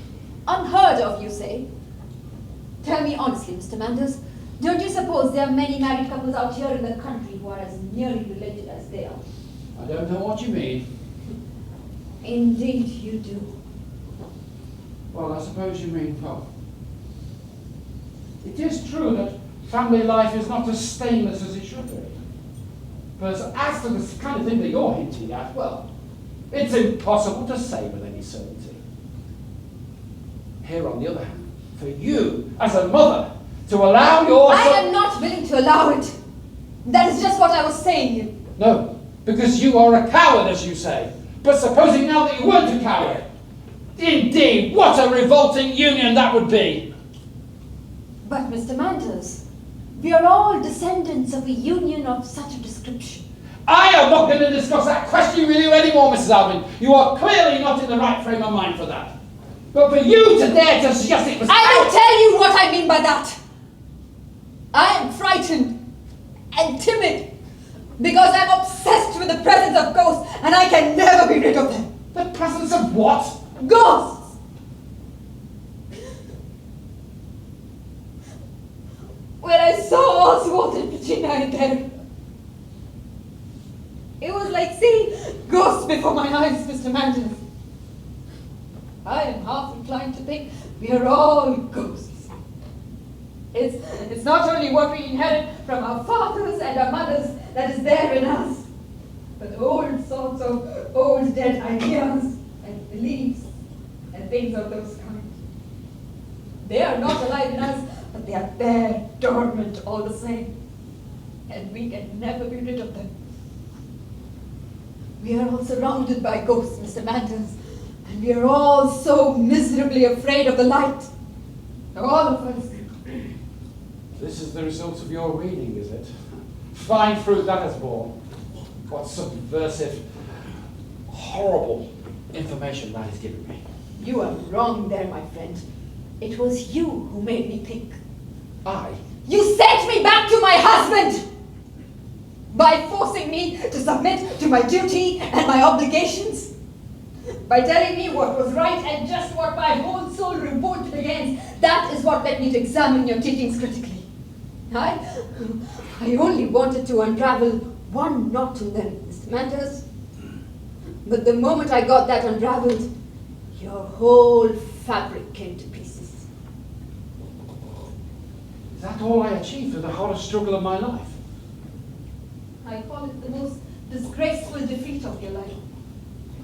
Unheard of, you say? Tell me honestly, Mr. Manders, don't you suppose there are many married couples out here in the country who are as nearly related as they are? I don't know what you mean. Indeed you do. Well, I suppose you mean, well, it is true that family life is not as stainless as it should be. But as to this kind of thing that you're hinting at, well, it's impossible to say with any certainty. Here, on the other hand, for you, as a mother, to allow your son... I am not willing to allow it. That is just what I was saying. No, because you are a coward, as you say. But supposing now that you weren't a coward, indeed, what a revolting union that would be. But, Mr. Manders, we are all descendants of a union of such a description. I am not going to discuss that question with you anymore, Mrs. Alvin. You are clearly not in the right frame of mind for that. But for you to dare to suggest it was... I will tell you what I mean by that. I am frightened and timid because I'm obsessed with the presence of ghosts and I can never be rid of them. The presence of what? Ghosts! there. It was like seeing ghosts before my eyes, Mr. Manders. I am half inclined to think we are all ghosts. It's not only what we inherit from our fathers and our mothers that is there in us, but old sorts of old dead ideas and beliefs and things of those kinds. They are not alive in us, but they are there, dormant all the same, and we can never be rid of them. We are all surrounded by ghosts, Mr. Manders, and we are all so miserably afraid of the light. All of us. This is the result of your reading, is it? Fine fruit that has borne. What subversive, horrible information that has given me. You are wrong there, my friend. It was you who made me think. I? You sent me back to my husband! By forcing me to submit to my duty and my obligations. By telling me what was right and just what my whole soul revolted against. That is what led me to examine your teachings critically. I only wanted to unravel one knot in them, Mr. Manders. But the moment I got that unraveled, your whole fabric came to pieces. Is that all I achieved through the hardest struggle of my life? I call it the most disgraceful defeat of your life.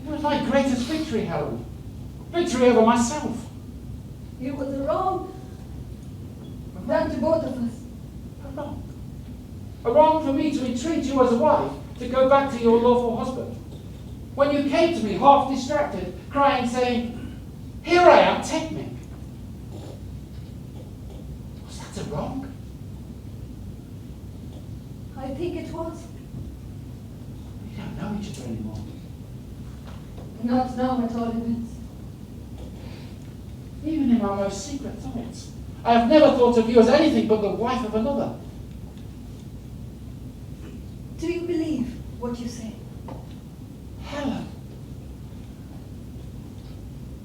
It was my greatest victory, Helen. Victory over myself. It was a wrong done to both of us. A wrong. A wrong for me to entreat you as a wife to go back to your lawful husband. When you came to me half distracted, crying, saying, "Here I am, take me." Was that a wrong? I think it was. We don't know each other anymore. Not now at all events. Even in my most secret thoughts, I have never thought of you as anything but the wife of another. Do you believe what you say? Helen.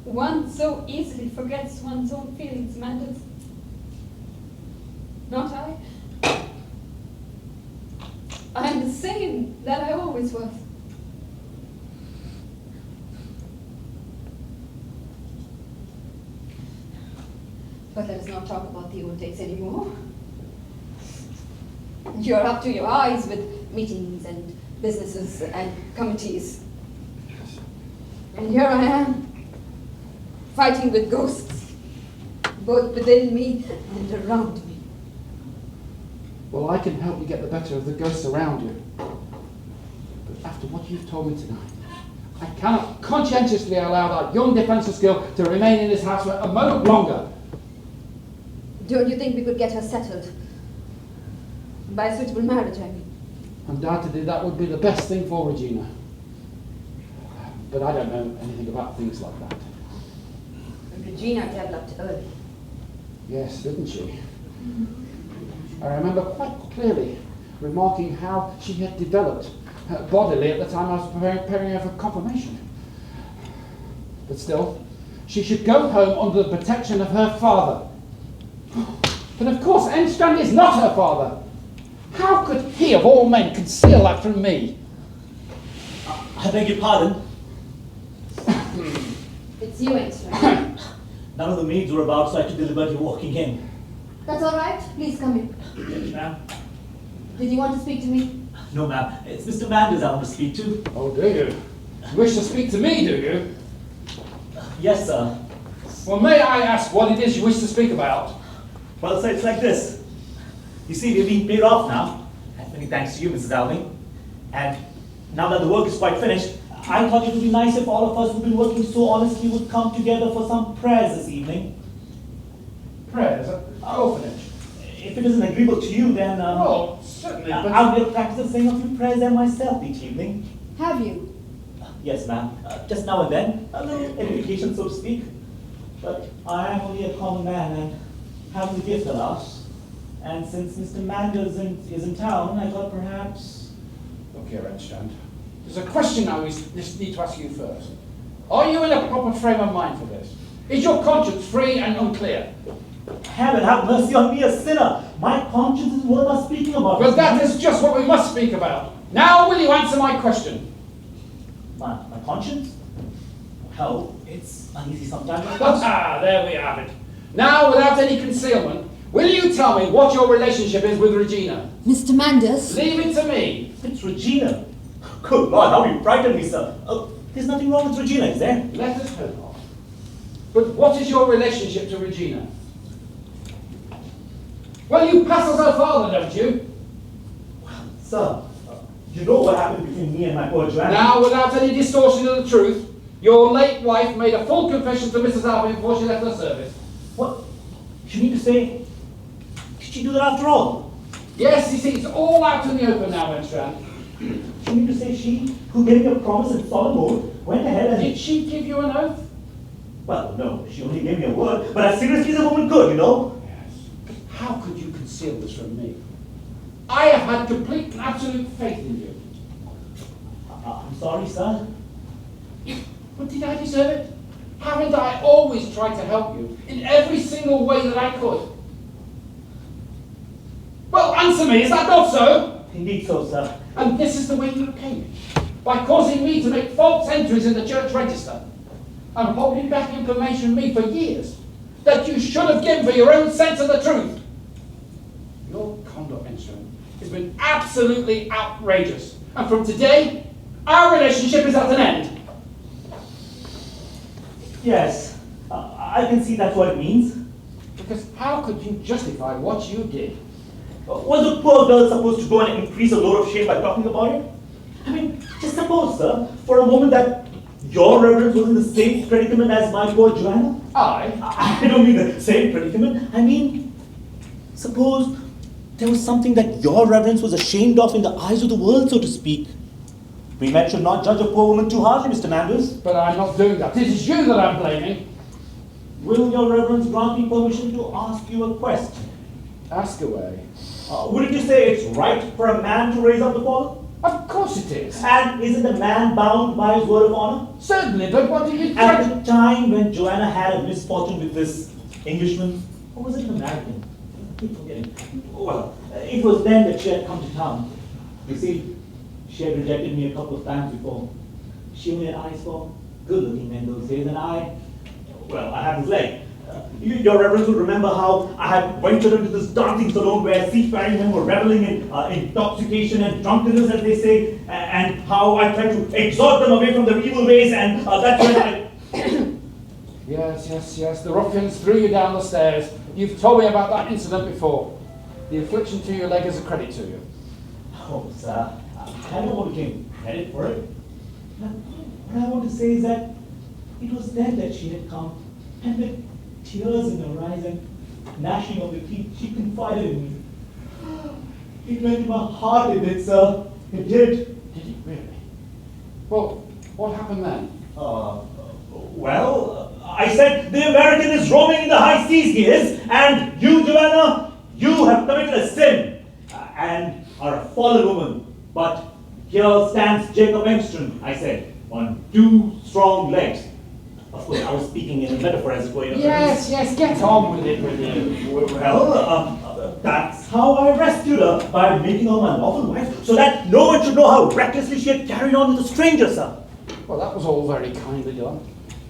One so easily forgets one's own feelings, Manders. Not I. I am the same that I always was. But let us not talk about the old days anymore. You're up to your eyes with meetings and businesses and committees. And here I am, fighting with ghosts, both within me and around me. Well, I can help you get the better of the ghosts around you. But after what you've told me tonight, I cannot conscientiously allow that young defenseless girl to remain in this house for a moment longer. Don't you think we could get her settled? By a suitable marriage, I mean. Undoubtedly, that would be the best thing for Regina. But I don't know anything about things like that. And Regina developed early. Yes, didn't she? I remember quite clearly remarking how she had developed bodily at the time I was preparing her for confirmation. But still, she should go home under the protection of her father. But of course, Enstrand is not her father. How could he, of all men, conceal that from me? I beg your pardon. It's you, Enstrand. None of the maids were about, so I took the liberty of walking in. That's all right. Please come in. Yes, ma'am. Did you want to speak to me? No, ma'am. It's Mr. Manders I want to speak to. Oh, do you? You wish to speak to me, do you? Yes, sir. Well, may I ask what it is you wish to speak about? Well, sir, it's like this. You see, we're being paid off now. And many thanks to you, Mrs. Alving. And now that the work is quite finished, I thought it would be nice if all of us who've been working so honestly would come together for some prayers this evening. Prayers at orphanage. If it isn't agreeable to you, then Well, certainly, but... I'll get practice of saying a few prayers there myself each evening. Have you? Yes, ma'am. Just now and then, a little edification, so to speak. But I am only a common man and haven't the gift, alas. And since Mr. Manders is in town, I thought perhaps... Look here, Enstrand. There's a question I just need to ask you first. Are you in a proper frame of mind for this? Is your conscience free and unclear? Heaven have mercy on me, a sinner. My conscience is worth us speaking about. But that is just what we must speak about. Now will you answer my question? My conscience? Well, it's uneasy sometimes. Ah, there we have it. Now, without any concealment, will you tell me what your relationship is with Regina? Mr. Manders? Leave it to me. It's Regina. Good Lord, how you frightened me, sir. There's nothing wrong with Regina, is there? Let us hope not. But what is your relationship to Regina? Well, you pass as her father, don't you? Sir, you know what happened between me and my poor Joanna? Now, without any distortion of the truth, your late wife made a full confession to Mrs. Alvin before she left her service. What? You mean to say, did she do that after all? Yes, you see, it's all out in the open now, Wenstrand. You mean to say she, who gave me a promise in solemn oath, went ahead and... Did she give you an oath? Well, no, she only gave me a word, but as seriously as a woman could, you know? Yes. How could you conceal this from me? I have had complete and absolute faith in you. I'm sorry, sir. But did I deserve it? Haven't I always tried to help you in every single way that I could? Well, answer me, is that not so? Indeed so, sir. And this is the way you repay me, by causing me to make false entries in the church register, and holding back information from me for years that you should have given for your own sense of the truth. Your conduct, Enstrom, has been absolutely outrageous, and from today, our relationship is at an end. Yes, I can see that's what it means. Because how could you justify what you did? Was the poor girl supposed to go and increase a load of shame by talking about it? I mean, just suppose, sir, for a moment that your reverence was in the same predicament as my poor Joanna. I don't mean the same predicament. I mean, suppose there was something that your reverence was ashamed of in the eyes of the world, so to speak. We men should not judge a poor woman too harshly, Mr. Manders. But I'm not doing that. It is you that I'm blaming. Will your reverence grant me permission to ask you a question? Ask away. Wouldn't you say it's right for a man to raise up the fallen? Of course it is. And isn't a man bound by his word of honor? Certainly, but what do you think? At the time when Joanna had a misfortune with this Englishman, or was it an American? I keep forgetting. Well, it was then that she had come to town. You see, she had rejected me a couple of times before. She only had eyes for good-looking men those days, and I had this leg. Your reverence will remember how I had ventured into this dancing salon where seafaring men were reveling in intoxication and drunkenness, as they say, and how I tried to exhort them away from their evil ways, and that's when I... Yes, the ruffians threw you down the stairs. You've told me about that incident before. The affliction to your leg is a credit to you. Oh, sir, I don't want to claim credit for it. What I want to say is that it was then that she had come, and with tears in her eyes and gnashing of the teeth, she confided in me. It went in my heart, it did, sir. It did. Did it really? Well, what happened then? Well, I said, the American is roaming in the high seas, he is, and you, Joanna, you have committed a sin, and are a fallen woman. But here stands Jacob Engström, I said, on two strong legs. Of course, I was speaking in a metaphor as it were. Yes, get on with it, will you? Well, that's how I rescued her, by making her my lawful wife, so that no one should know how recklessly she had carried on with a stranger, sir. Well, that was all very kindly done.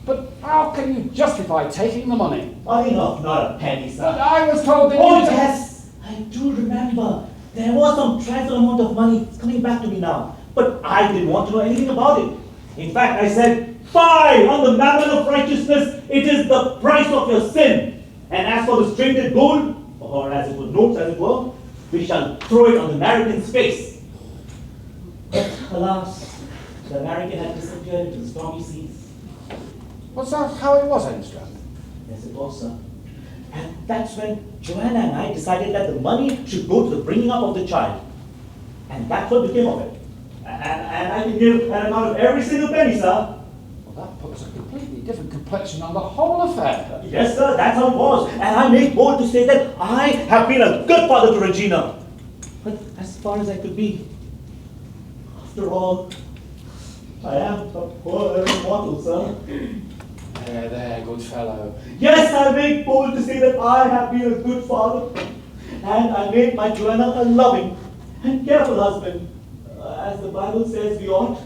But how can you justify taking the money? Money enough, not a penny, sir. But I was told that Oh, you... yes, I do remember. There was some trifle amount of money coming back to me now, but I didn't want to know anything about it. In fact, I said, "Fie on the mammon of righteousness, it is the price of your sin. And as for the strained gold, or as it was notes as it were, we shall throw it on the American's face." But alas, the American had disappeared into the stormy seas. Was that how it was, Engström? Yes, it was, sir. And that's when Joanna and I decided that the money should go to the bringing up of the child. And that's what became of it. And I can give an account of every single penny, sir. Well, that puts a completely different complexion on the whole affair. Yes, sir, that's how it was. And I make bold to say that I have been a good father to Regina. But as far as I could be, after all, I am a poor mortal, sir. There, good fellow. Yes, I make bold to say that I have been a good father, and I made my Joanna a loving and careful husband, as the Bible says we ought.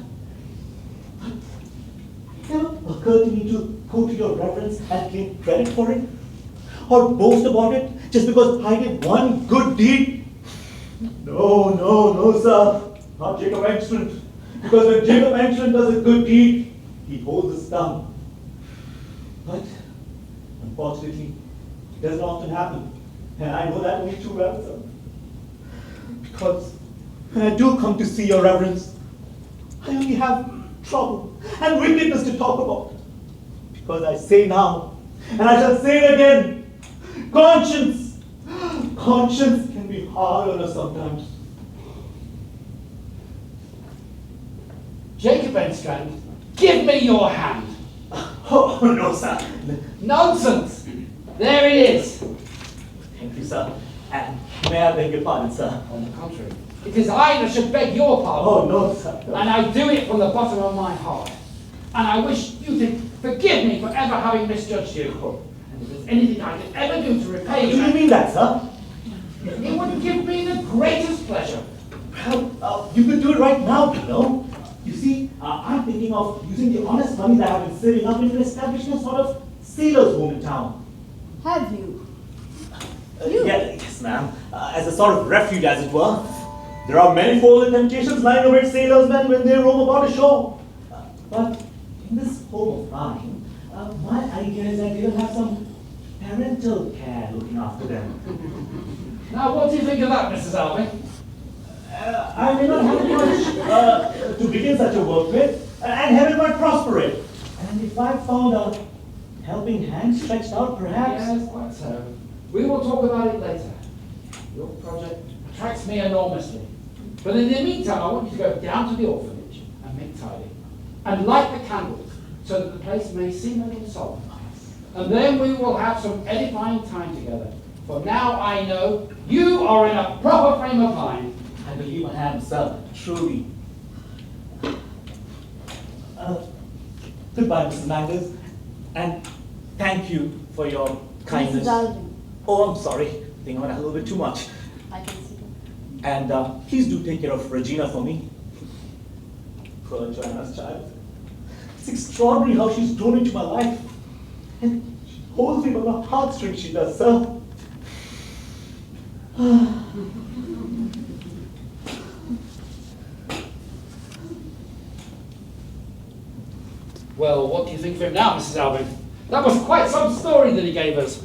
But it never occurred to me to go to your reverence and claim credit for it, or boast about it just because I did one good deed. No, sir, not Jacob Engstrand. Because when Jacob Engstrand does a good deed, he holds his tongue. But unfortunately, it doesn't often happen. And I know that only too well, sir. Because when I do come to see your reverence, I only have trouble and wickedness to talk about. Because I say now, and I shall say it again, conscience can be hard on us sometimes. Jacob Engstrand, give me your hand. Oh, no, sir. Nonsense! There it is. Thank you, sir. And may I beg your pardon, sir? On the contrary, it is I that should beg your pardon. Oh, no, sir. No. And I do it from the bottom of my heart. And I wish you to forgive me for ever having misjudged you. And if there's anything I can ever do to repay you... Do you mean that, sir? It would give me the greatest pleasure. Well, you could do it right now, you know. You see, I'm thinking of using the honest money that I've been saving up into establishing a sort of sailor's home in town. Have you? Yes, ma'am. As a sort of refuge, as it were. There are manifold temptations lying await sailors' when they roam about ashore. But in this home of mine, my idea is that they will have some parental care looking after them. Now, what do you think of that, Mrs. Alvin? I may not have much to begin such a work with, and heaven might prosper it. And if I found a helping hand stretched out, perhaps... Yes, quite so. We will talk about it later. Your project attracts me enormously. But in the meantime, I want you to go down to the orphanage and make tidy. And light the candles, so that the place may seem a little solemn. And then we will have some edifying time together. For now I know you are in a proper frame of mind. I believe I am, sir, truly. Goodbye, Mrs. Manders, and thank you for your kindness. Mrs. Alvin. Oh, I'm sorry. I think I went a little bit too much. I can see that. And please do take care of Regina for me. Poor Joanna's child. It's extraordinary how she's grown into my life. And she holds me by the heartstrings, she does, sir. Well, what do you think of him now, Mrs. Alvin? That was quite some story that he gave us.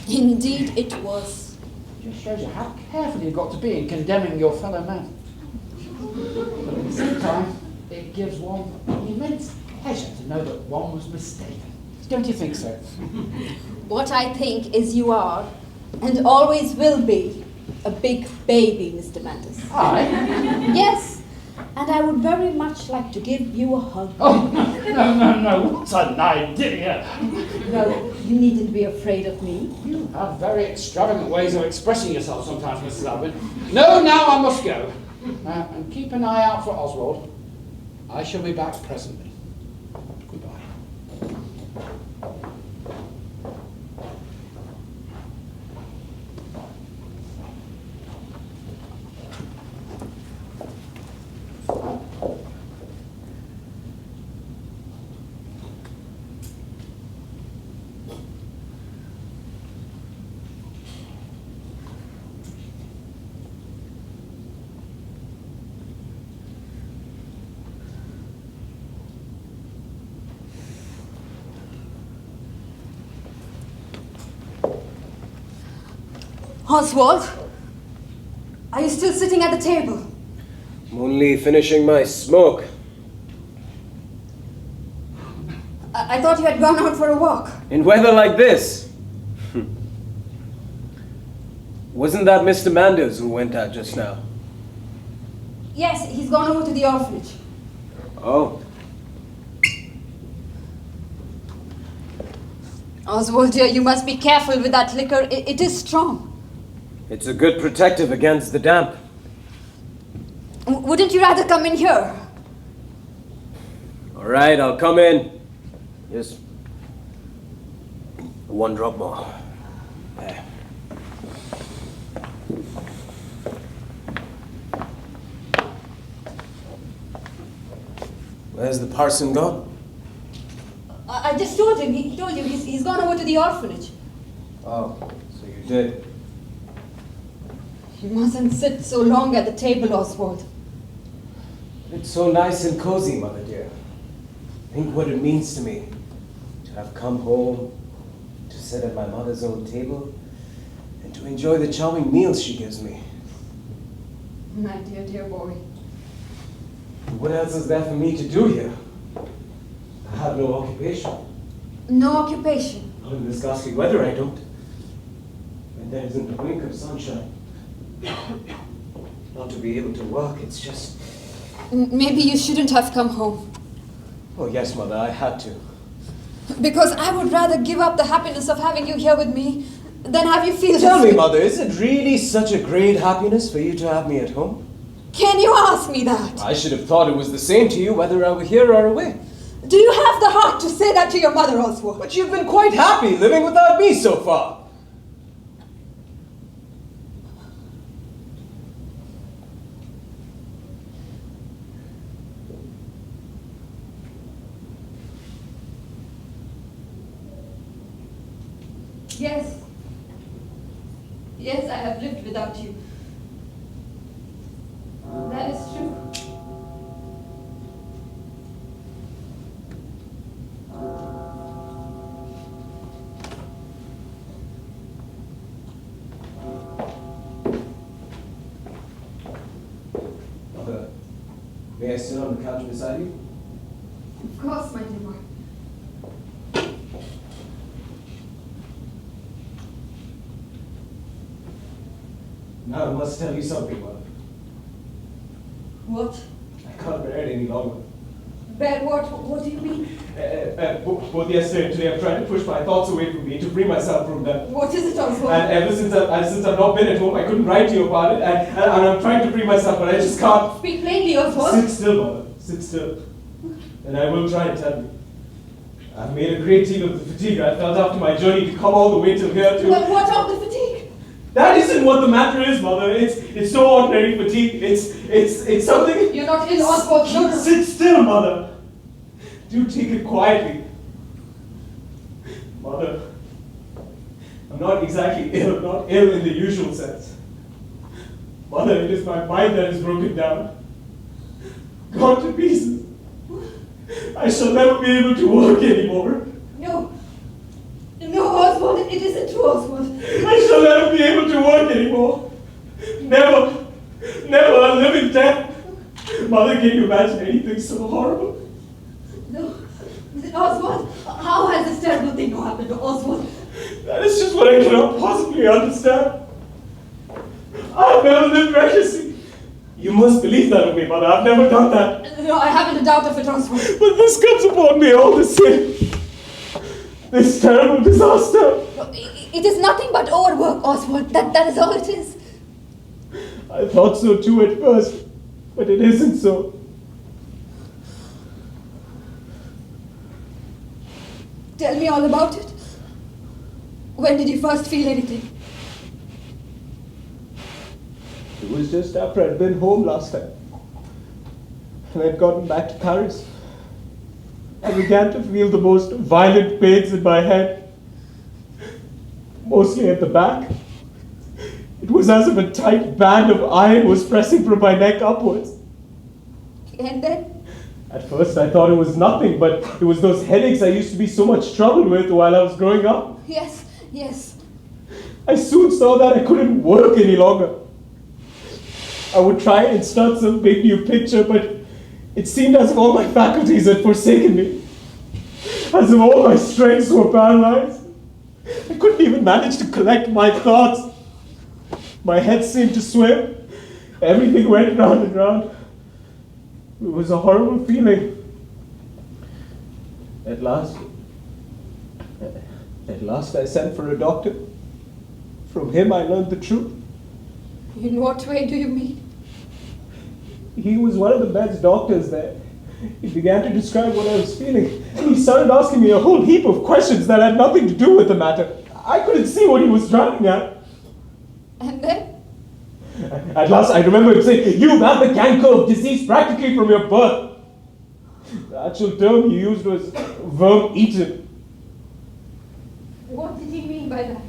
Indeed it was. Just shows you how careful you've got to be in condemning your fellow man. But at the same time, it gives one immense pleasure to know that one was mistaken. Don't you think so? What I think is you are, and always will be, a big baby, Mr. Manders. I? Yes, and I would very much like to give you a hug. Oh, no, what an idea! No, you needn't be afraid of me. You have very extravagant ways of expressing yourself sometimes, Mrs. Alvin. No, now I must go. And keep an eye out for Oswald. I shall be back presently. Goodbye. Oswald, are you still sitting at the table? I'm only finishing my smoke. I thought you had gone out for a walk. In weather like this? Wasn't that Mr. Manders who went out just now? Yes, he's gone over to the orphanage. Oh. Oswald, dear, you must be careful with that liquor. It is strong. It's a good protective against the damp. Wouldn't you rather come in here? All right, I'll come in. Just one drop more. There. Where's the parson gone? I just told him. He told you he's gone over to the orphanage. Oh, so you did. You mustn't sit so long at the table, Oswald. It's so nice and cozy, Mother dear. Think what it means to me to have come home, to sit at my mother's own table, and to enjoy the charming meals she gives me. My dear, dear boy. What else is there for me to do here? I have no occupation. No occupation. Not in this ghastly weather, I don't. When there isn't a blink of sunshine. Not to be able to work, it's just... Maybe you shouldn't have come home. Oh yes, Mother, I had to. Because I would rather give up the happiness of having you here with me than have you feel... Tell me, Mother, is it really such a great happiness for you to have me at home? Can you ask me that? I should have thought it was the same to you whether I were here or away. Do you have the heart to say that to your mother, Oswald? But you've been quite happy living without me so far. Yes. Yes, I have lived without you. That is true. Mother, may I sit on the couch beside you? Of course, my dear boy. Now I must tell you something, Mother. What? I can't bear it any longer. Bear what? What do you mean? Both yesterday and today I've tried to push my thoughts away from me, to free myself from them. What is it, Oswald? And ever since I've not been at home, I couldn't write to you about it, and I'm trying to free myself, but I just can't. Speak plainly, Oswald. Sit still, Mother. Sit still. And I will try and tell you. I've made a great deal of the fatigue I felt after my journey to come all the way till here to... Well, what of the fatigue? That isn't what the matter is, Mother. It's no ordinary fatigue. It's something... You're not ill, Oswald. No, no. Sit still, Mother. Do take it quietly. Mother, I'm not exactly ill, not ill in the usual sense. Mother, it is my mind that is broken down. Gone to pieces. I shall never be able to work anymore. No. No, Oswald, it isn't true, Oswald. I shall never be able to work anymore. Never. Never. I'll live in death. Mother, can you imagine anything so horrible? No. Oswald, how has this terrible thing happened to Oswald? That is just what I cannot possibly understand. I've never lived recklessly. You must believe that of me, Mother. I've never done that. No, I haven't a doubt of it, Oswald. But this comes upon me all the same. This terrible disaster. No, it is nothing but overwork, Oswald. That is all it is. I thought so too at first, but it isn't so. Tell me all about it. When did you first feel anything? It was just after I'd been home last time. And I'd gotten back to Paris. I began to feel the most violent pains in my head. Mostly at the back. It was as if a tight band of iron was pressing from my neck upwards. And then? At first I thought it was nothing, but it was those headaches I used to be so much troubled with while I was growing up. Yes, yes. I soon saw that I couldn't work any longer. I would try and start some big new picture, but it seemed as if all my faculties had forsaken me. As if all my strengths were paralyzed. I couldn't even manage to collect my thoughts. My head seemed to swim. Everything went round and round. It was a horrible feeling. At last I sent for a doctor. From him I learned the truth. In what way do you mean? He was one of the best doctors there. he began to describe what I was feeling. He started asking me a whole heap of questions that had nothing to do with the matter. I couldn't see what he was driving at. And then? At last, I remember him saying, "You've had the canker of disease practically from your birth." The actual term he used was worm-eaten. What did he mean by that?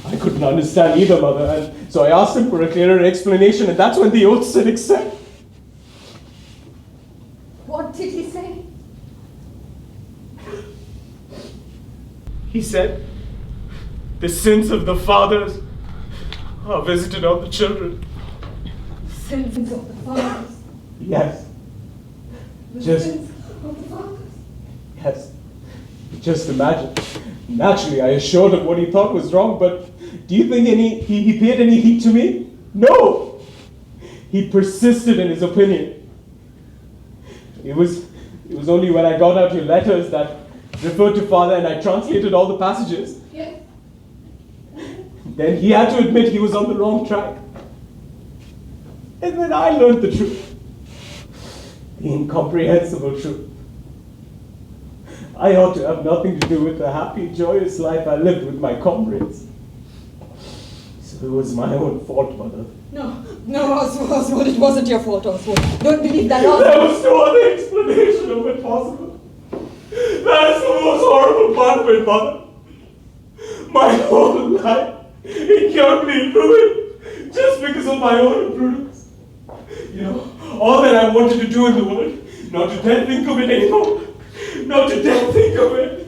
I couldn't understand either, Mother, and so I asked him for a clearer explanation, and that's when the oath said accept. What did he say? He said, "The sins of the fathers are visited on the children." Sins of the fathers. Yes. The Just- sins of the fathers. Yes. Just imagine. Naturally, I assured him what he thought was wrong, but do you think he paid any heed to me? No! He persisted in his opinion. It was only when I got out your letters that referred to Father and I translated all the passages. Yes. Then he had to admit he was on the wrong track. And then I learned the truth. The incomprehensible truth. I ought to have nothing to do with the happy, joyous life I lived with my comrades. So it was my own fault, Mother. No, Oswald, it wasn't your fault, Oswald. Don't believe that, Oswald. There was no other explanation of it possible. That is the most horrible part of it, Mother. My whole life, incurably ruined just because of my own imprudence. You know, all that I wanted to do in the world, not to dare think of it anymore. Not to dare think of it.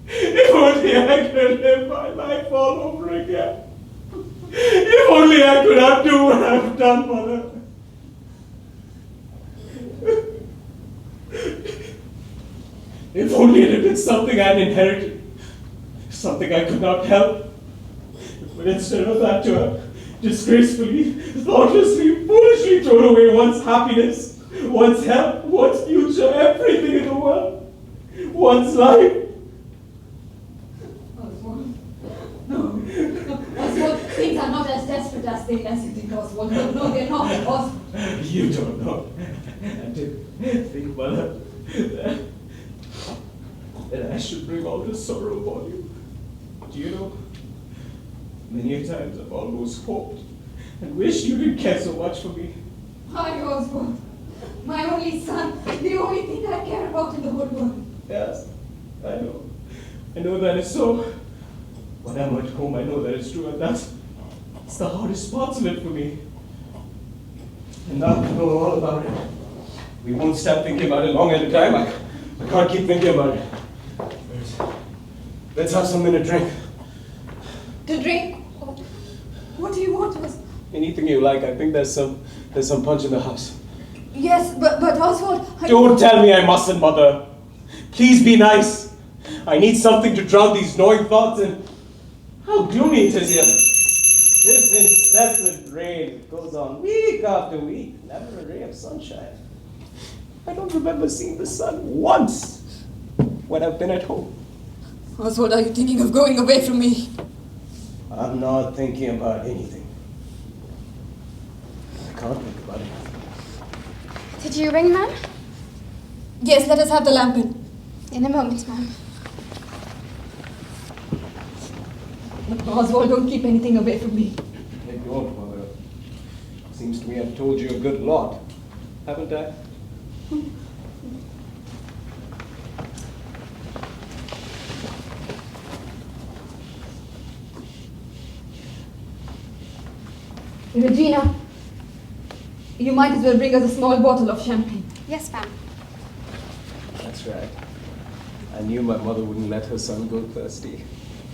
If only I could live my life all over again. If only I could undo what I've done, Mother. If only it had been something I had inherited. Something I could not help. But instead of that, to have disgracefully, thoughtlessly, foolishly thrown away one's happiness, one's health, one's future, everything in the world, one's life. Oswald, no. Oswald, things are not as desperate as you think, Oswald. No, they're not, Oswald. You don't know. And to think, Mother, that I should bring all this sorrow upon you. Do you know, many a times I've almost hoped and wished you didn't care so much for me. Hi, Oswald. My only son, the only thing I care about in the whole world. Yes, I know. I know that is so. When I'm at home, I know that it's true, and that's the hardest part of it for me. And now I know all about it. We won't stop thinking about it long at a time. I can't keep thinking about it. Let's have something to drink. To drink? What do you want, Oswald? Anything you like. I think there's some punch in the house. Yes, but Oswald, Don't tell me I mustn't, Mother. Please be nice. I need something to drown these gnawing thoughts and how gloomy it is here. This incessant rain goes on week after week, never a ray of sunshine. I don't remember seeing the sun once when I've been at home. Oswald, are you thinking of going away from me? I'm not thinking about anything. I can't think about it. Did you ring, ma'am? Yes, let us have the lamp in. In a moment, ma'am. Oswald, don't keep anything away from me. I don't, Mother. Seems to me I've told you a good lot, haven't I? Regina, you might as well bring us a small bottle of champagne. Yes, ma'am. That's right. I knew my mother wouldn't let her son go thirsty.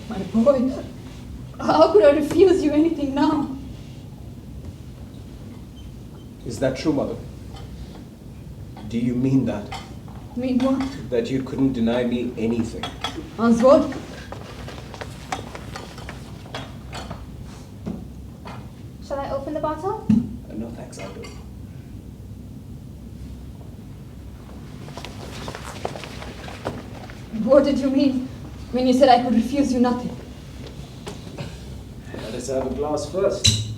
My boy, how could I refuse you anything now? Is that true, Mother? Do you mean that? Mean what? That you couldn't deny me anything? Oswald? Shall I open the bottle? No, thanks, I'll do it. What did you mean when you said I could refuse you nothing? Let us have a glass first.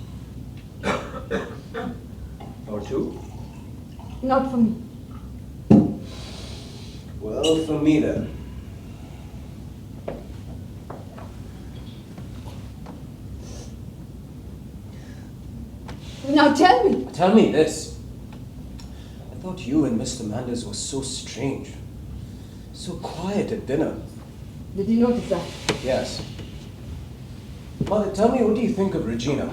Or two? Not for me. Well, for me then. Now tell me. Tell me this. I thought you and Mr. Manders were so strange. So quiet at dinner. Did you notice that? Yes. Mother, tell me, what do you think of Regina?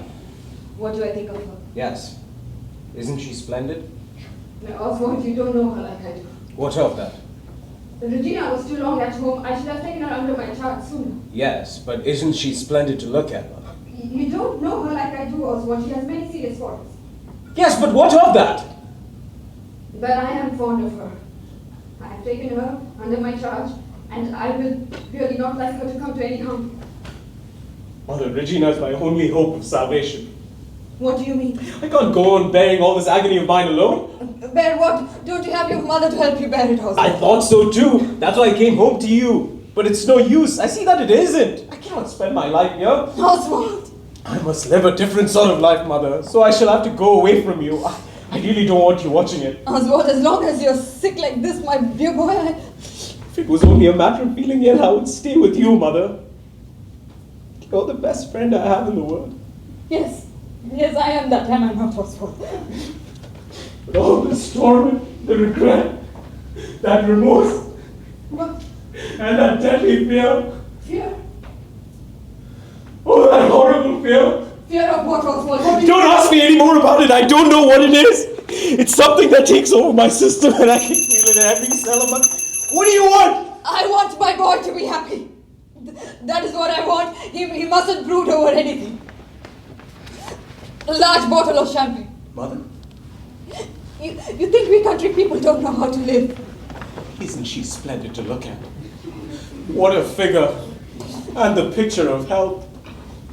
What do I think of her? Yes. Isn't she splendid? Now, Oswald, you don't know her like I do. What of that? Regina was too long at home. I should have taken her under my charge sooner. Yes, but isn't she splendid to look at, Mother? You don't know her like I do, Oswald. She has many serious faults. Yes, but what of that? But I am fond of her. I have taken her under my charge, and I will really not like her to come to any harm. Mother, Regina is my only hope of salvation. What do you mean? I can't go on bearing all this agony of mine alone. Bear what? Don't you have your mother to help you bear it, Oswald? I thought so too. That's why I came home to you. But it's no use. I see that it isn't. I cannot spend my life here. Oswald! I must live a different sort of life, Mother. So I shall have to go away from you. I really don't want you watching it. Oswald, as long as you're sick like this, my dear boy, If it was only a matter of feeling ill, I would stay with you, Mother. You're the best friend I have in the world. Yes. Yes, I am that, am I not, Oswald? But all this torment, the regret, that remorse, What? and that deadly fear. Fear? Oh, that horrible fear. Fear of what, Oswald? What do you Don't ask me any more about it. I don't know what it is. It's something that takes over my system and I can feel it in every cell of my... What do you want? I want my boy to be happy. That is what I want. He mustn't brood over anything. A large bottle of champagne. Mother? You think we country people don't know how to live? Isn't she splendid to look at? What a figure. And the picture of health.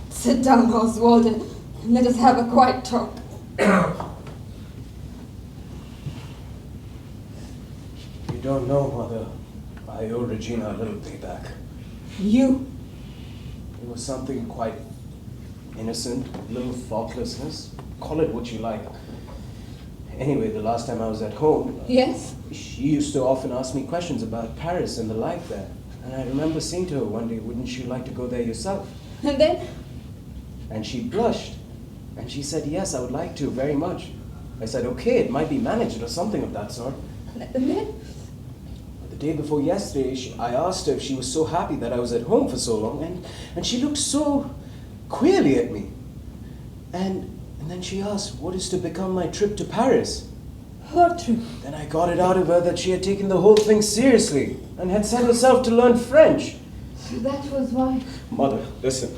Sit down, Oswald, and let us have a quiet talk. You don't know, Mother. I owe Regina a little payback. You? It was something quite innocent, a little thoughtlessness. Call it what you like. Anyway, the last time I was at home, Yes? she used to often ask me questions about Paris and the life there. And I remember saying to her one day, wouldn't you like to go there yourself? And then? And she blushed. And she said, yes, I would like to, very much. I said, okay, it might be managed or something of that sort. And then? The day before yesterday, I asked her if she was so happy that I was at home for so long, and she looked so queerly at me. And then she asked, what is to become my trip to Paris? Her trip. Then I got it out of her that she had taken the whole thing seriously and had set herself to learn French. So that was why. Mother, listen.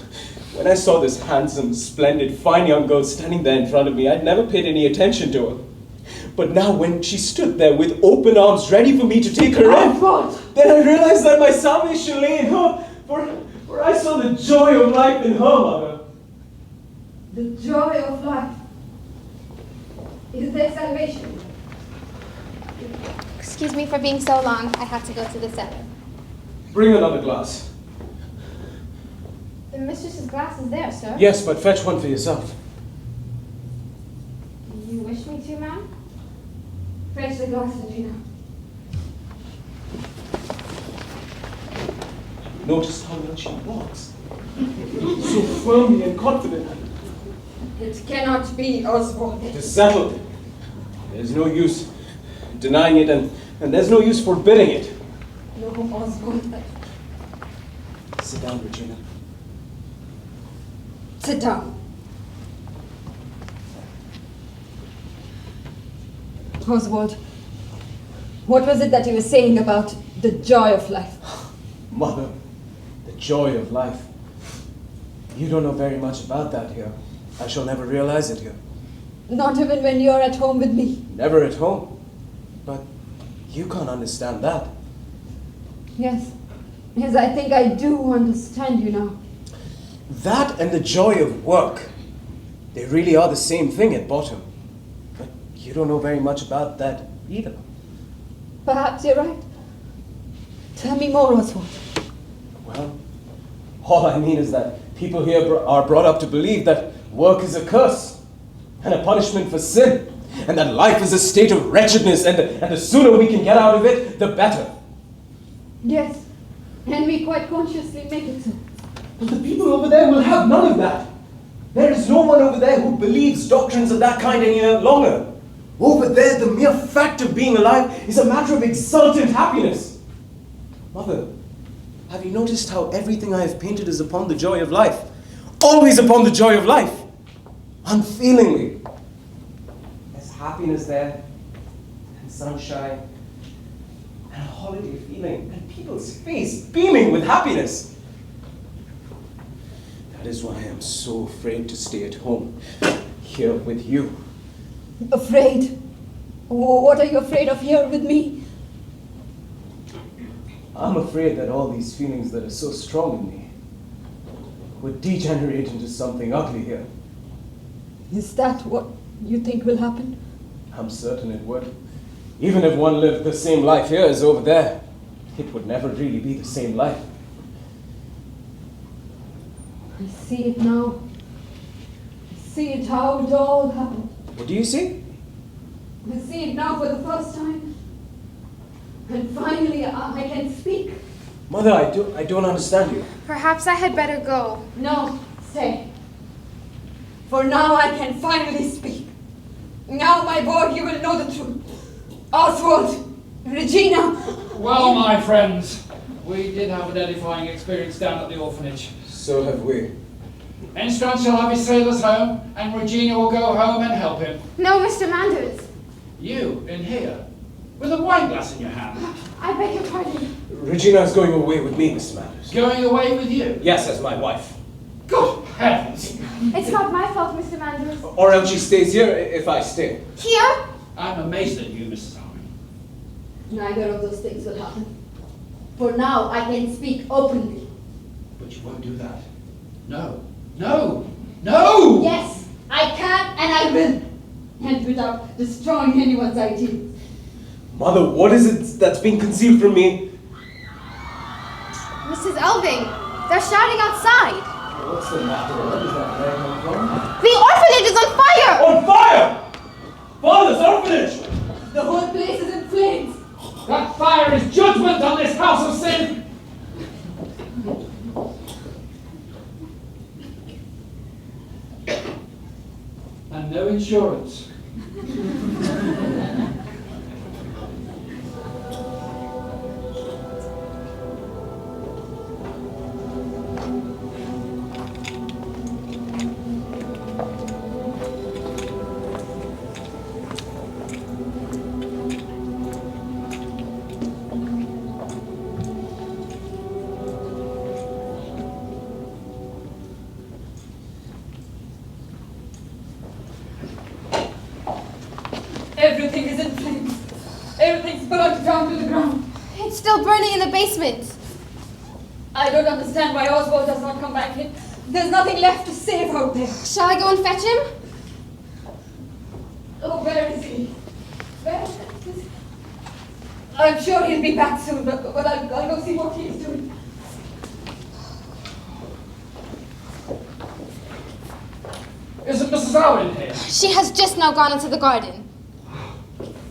When I saw this handsome, splendid, fine young girl standing there in front of me, I'd never paid any attention to her. But now when she stood there with open arms ready for me to take her in, then I realized that my salvation lay in her, for I saw the joy of life in her, Mother. The joy of life. Is there salvation? Excuse me for being so long. I have to go to the cellar. Bring another glass. The mistress's glass is there, sir. Yes, but fetch one for yourself. You wish me to, ma'am? Fetch the glass, Regina. Notice how well she walks. So firmly and confident. It cannot be, Oswald. It is settled. There's no use denying it, and there's no use forbidding it. No, Oswald. Sit down, Regina. Sit down. Oswald, what was it that you were saying about the joy of life? Mother, the joy of life. You don't know very much about that here. I shall never realize it here. Not even when you're at home with me. Never at home. But you can't understand that. Yes. Yes, I think I do understand you now. That and the joy of work. They really are the same thing at bottom. But you don't know very much about that either. Perhaps you're right. Tell me more, Oswald. Well, all I mean is that people here are brought up to believe that work is a curse and a punishment for sin, and that life is a state of wretchedness, and the sooner we can get out of it, the better. Yes, and we quite consciously make it so. But the people over there will have none of that. There is no one over there who believes doctrines of that kind any longer. Over there, the mere fact of being alive is a matter of exultant happiness. Mother, have you noticed how everything I have painted is upon the joy of life? Always upon the joy of life. Unfeelingly. There's happiness there, and sunshine, and a holiday feeling, and people's face beaming with happiness. That is why I am so afraid to stay at home, here with you. Afraid? What are you afraid of here with me? I'm afraid that all these feelings that are so strong in me would degenerate into something ugly here. Is that what you think will happen? I'm certain it would. Even if one lived the same life here as over there, it would never really be the same life. I see it now. I see it how it all happened. What do you see? I see it now for the first time. And finally I can speak. Mother, I don't understand you. Perhaps I had better go. No, stay. For now I can finally speak. Now, my boy, you will know the truth. Oswald, Regina. Well, my friends, we did have an edifying experience down at the orphanage. So have we. Enstrand shall have his sailors home, and Regina will go home and help him. No, Mr. Manders. You, in here, with a wine glass in your hand. I beg your pardon. Regina is going away with me, Mr. Manders. Going away with you? Yes, as my wife. Good heavens! It's not my fault, Mr. Manders. Or else she stays here if I stay. Here? I'm amazed at you, Mrs. Harmon. Neither of those things will happen. For now, I can speak openly. But you won't do that. No. No! No! Yes, I can and I will. And without destroying anyone's ideas. Mother, what is it that's being concealed from me? Mrs. Elving, they're shouting outside. What's the matter? Where does that hair come from? The orphanage is on fire! On fire! Father's orphanage! The whole place is in flames. That fire is judgment on this house of sin! And no insurance. Everything is in flames. Everything's burnt down to the ground. It's still burning in the basement. I don't understand why Oswald does not come back in. There's nothing left to save out there. Shall I go and fetch him? Oh, where is he? Where is he? I'm sure he'll be back soon, but I'll go see what he's doing. Isn't Mrs. Owen here? She has just now gone into the garden.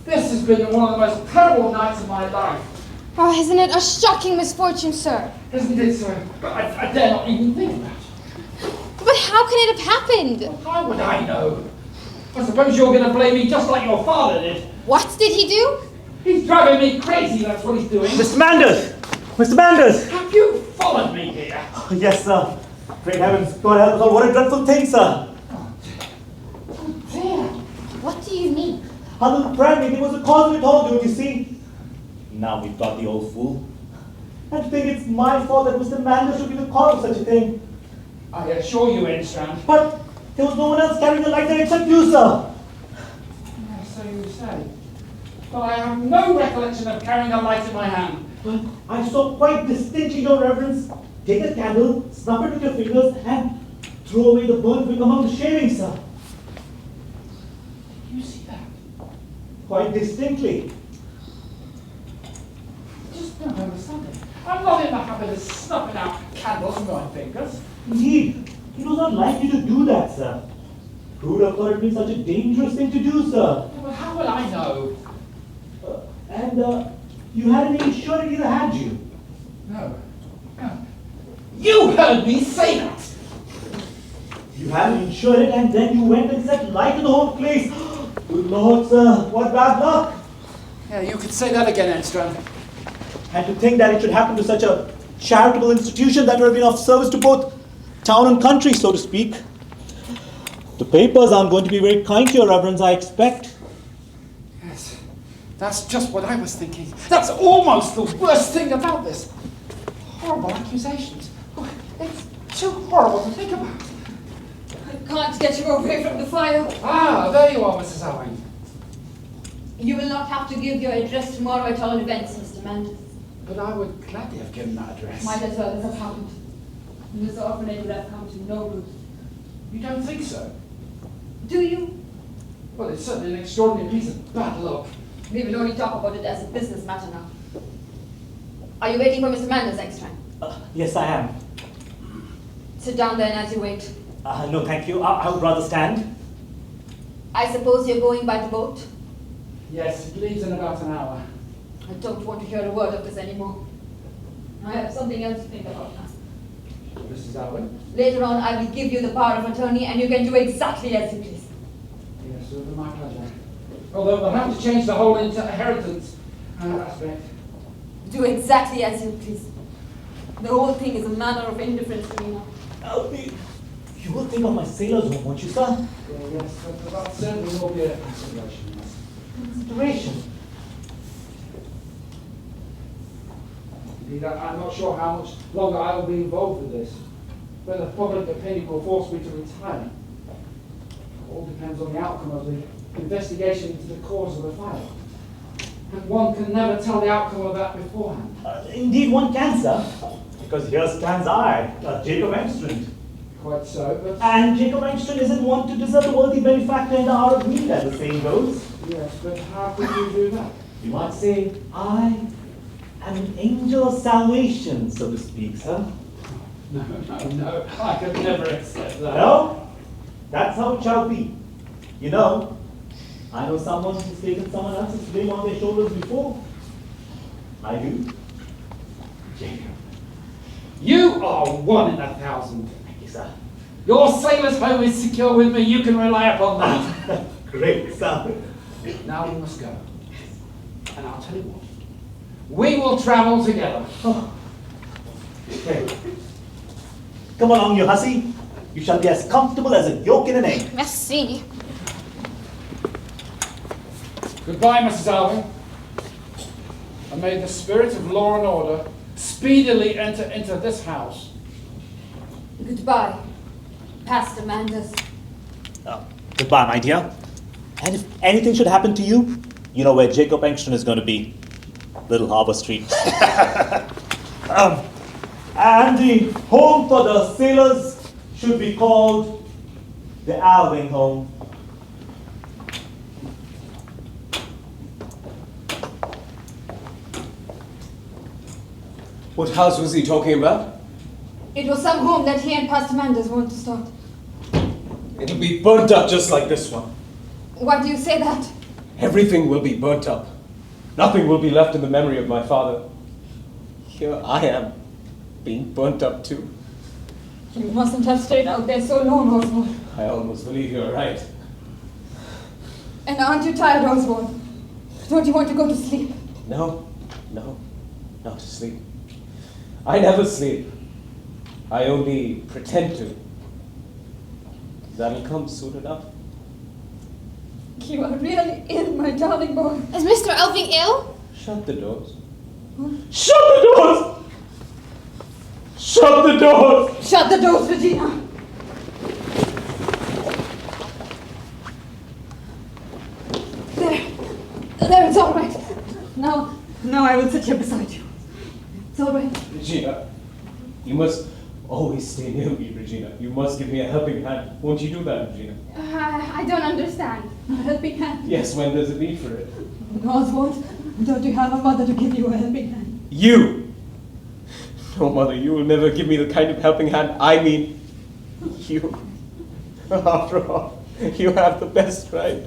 This has been one of the most terrible nights of my life. Oh, isn't it a shocking misfortune, sir? Isn't it, sir? I dare not even think about it. But how can it have happened? How would I know? I suppose you're going to blame me just like your father did. What did he do? He's driving me crazy, that's what he's doing. Mr. Manders! Mr. Manders! Have you followed me here? Oh, yes, sir. Great heavens, God help us all. What a dreadful thing, sir. Oh dear. What do you mean? Uncle Frank, it was the cause of it all, don't you see? Now we've got the old fool. And to think it's my fault that Mr. Manders should be the cause of such a thing. I assure you, Enstrand. But there was no one else carrying the lighter except you, sir. Yes, so you say. But I have no recollection of carrying a light in my hand. But I saw quite distinctly, Your Reverence. Take a candle, snap it with your fingers, and throw away the burnt wick among the shavings, sir. Did you see that? Quite distinctly. Just don't understand it. I'm not in the habit of snuffing out candles from my fingers. Indeed, it was not like you to do that, sir. Who would have thought it been such a dangerous thing to do, sir? Well, how will I know? And you hadn't any surety that had you. No. No. You heard me say that! You had insured it and then you went and set light to the whole place. Good Lord, sir, what bad luck. Yeah, you could say that again, Enstrand. And to think that it should happen to such a charitable institution that would have been of service to both town and country, so to speak. The papers aren't going to be very kind to your reverence, I expect. Yes, that's just what I was thinking. That's almost the worst thing about this. Horrible accusations. Oh, it's too horrible to think about. I can't get you away from the fire. Ah, there you are, Mrs. Owen. You will not have to give your address tomorrow at all events, Mr. Manders. But I would gladly have given that address. Might as well have happened. This orphanage would have come to no good. You don't think so? Do you? Well, it's certainly an extraordinary piece of bad luck. We will only talk about it as a business matter now. Are you waiting for Mr. Manders, Engstrand? Yes, I am. Sit down then as you wait. No, thank you. I would rather stand. I suppose you're going by the boat? Yes, it leaves in about an hour. I don't want to hear a word of this anymore. I have something else to think about now. Mrs. Owen? Later on, I will give you the power of attorney and you can do exactly as you please. Yes, it will be my pleasure. Although we'll have to change the whole inheritance aspect. Do exactly as you please. The whole thing is a matter of indifference to me now. You will think of my sailor's home, won't you, sir? Yes, but that certainly will be a consideration, yes. Consideration? Indeed, I'm not sure how much longer I will be involved with this. Whether public opinion will force me to retire. It all depends on the outcome of the investigation into the cause of the fire. And one can never tell the outcome of that beforehand. Indeed, one can, sir. Because here stands I, Jacob Engstrand. Quite so, but... And Jacob Engstrand isn't one to desert a worthy benefactor in the hour of need, as the saying goes. Yes, but how could you do that? You might say, I am an angel of salvation, so to speak, sir. No, I could never accept that. No, that's how it shall be. You know, I know someone who's taken someone else's blame on their shoulders before. I do. Jacob. You are 1 in 1,000. Thank you, sir. Your sailor's home is secure with me. You can rely upon that. Great, sir. Now we must go. And I'll tell you what. We will travel together. Oh. Okay. Come along, you hussy. You shall be as comfortable as a yolk in an egg. Merci. Goodbye, Mrs. Alvin. And may the spirit of law and order speedily enter into this house. Goodbye, Pastor Manders. Goodbye, my dear. And if anything should happen to you, you know where Jacob Engstrand is going to be. Little Harbour Street. And the home for the sailors should be called the Alvin home. What house was he talking about? It was some home that he and Pastor Manders want to start. It'll be burnt up just like this one. Why do you say that? Everything will be burnt up. Nothing will be left in the memory of my father. Here I am, being burnt up too. You mustn't have stayed out there so long, Oswald. I almost believe you're right. And aren't you tired, Oswald? Don't you want to go to sleep? No, not to sleep. I never sleep. I only pretend to. That'll come soon enough. You are really ill, my darling boy. Is Mr. Elving ill? Shut the doors. Shut the doors! Shut the doors! Shut the doors, Regina. There, it's all right. Now I will sit here beside you. It's all right. Regina, you must always stay near me, Regina. You must give me a helping hand. Won't you do that, Regina? I don't understand. A helping hand. Yes, when there's a need for it. Oswald, don't you have a mother to give you a helping hand? You! No, Mother, you will never give me the kind of helping hand I mean. You. After all, you have the best right.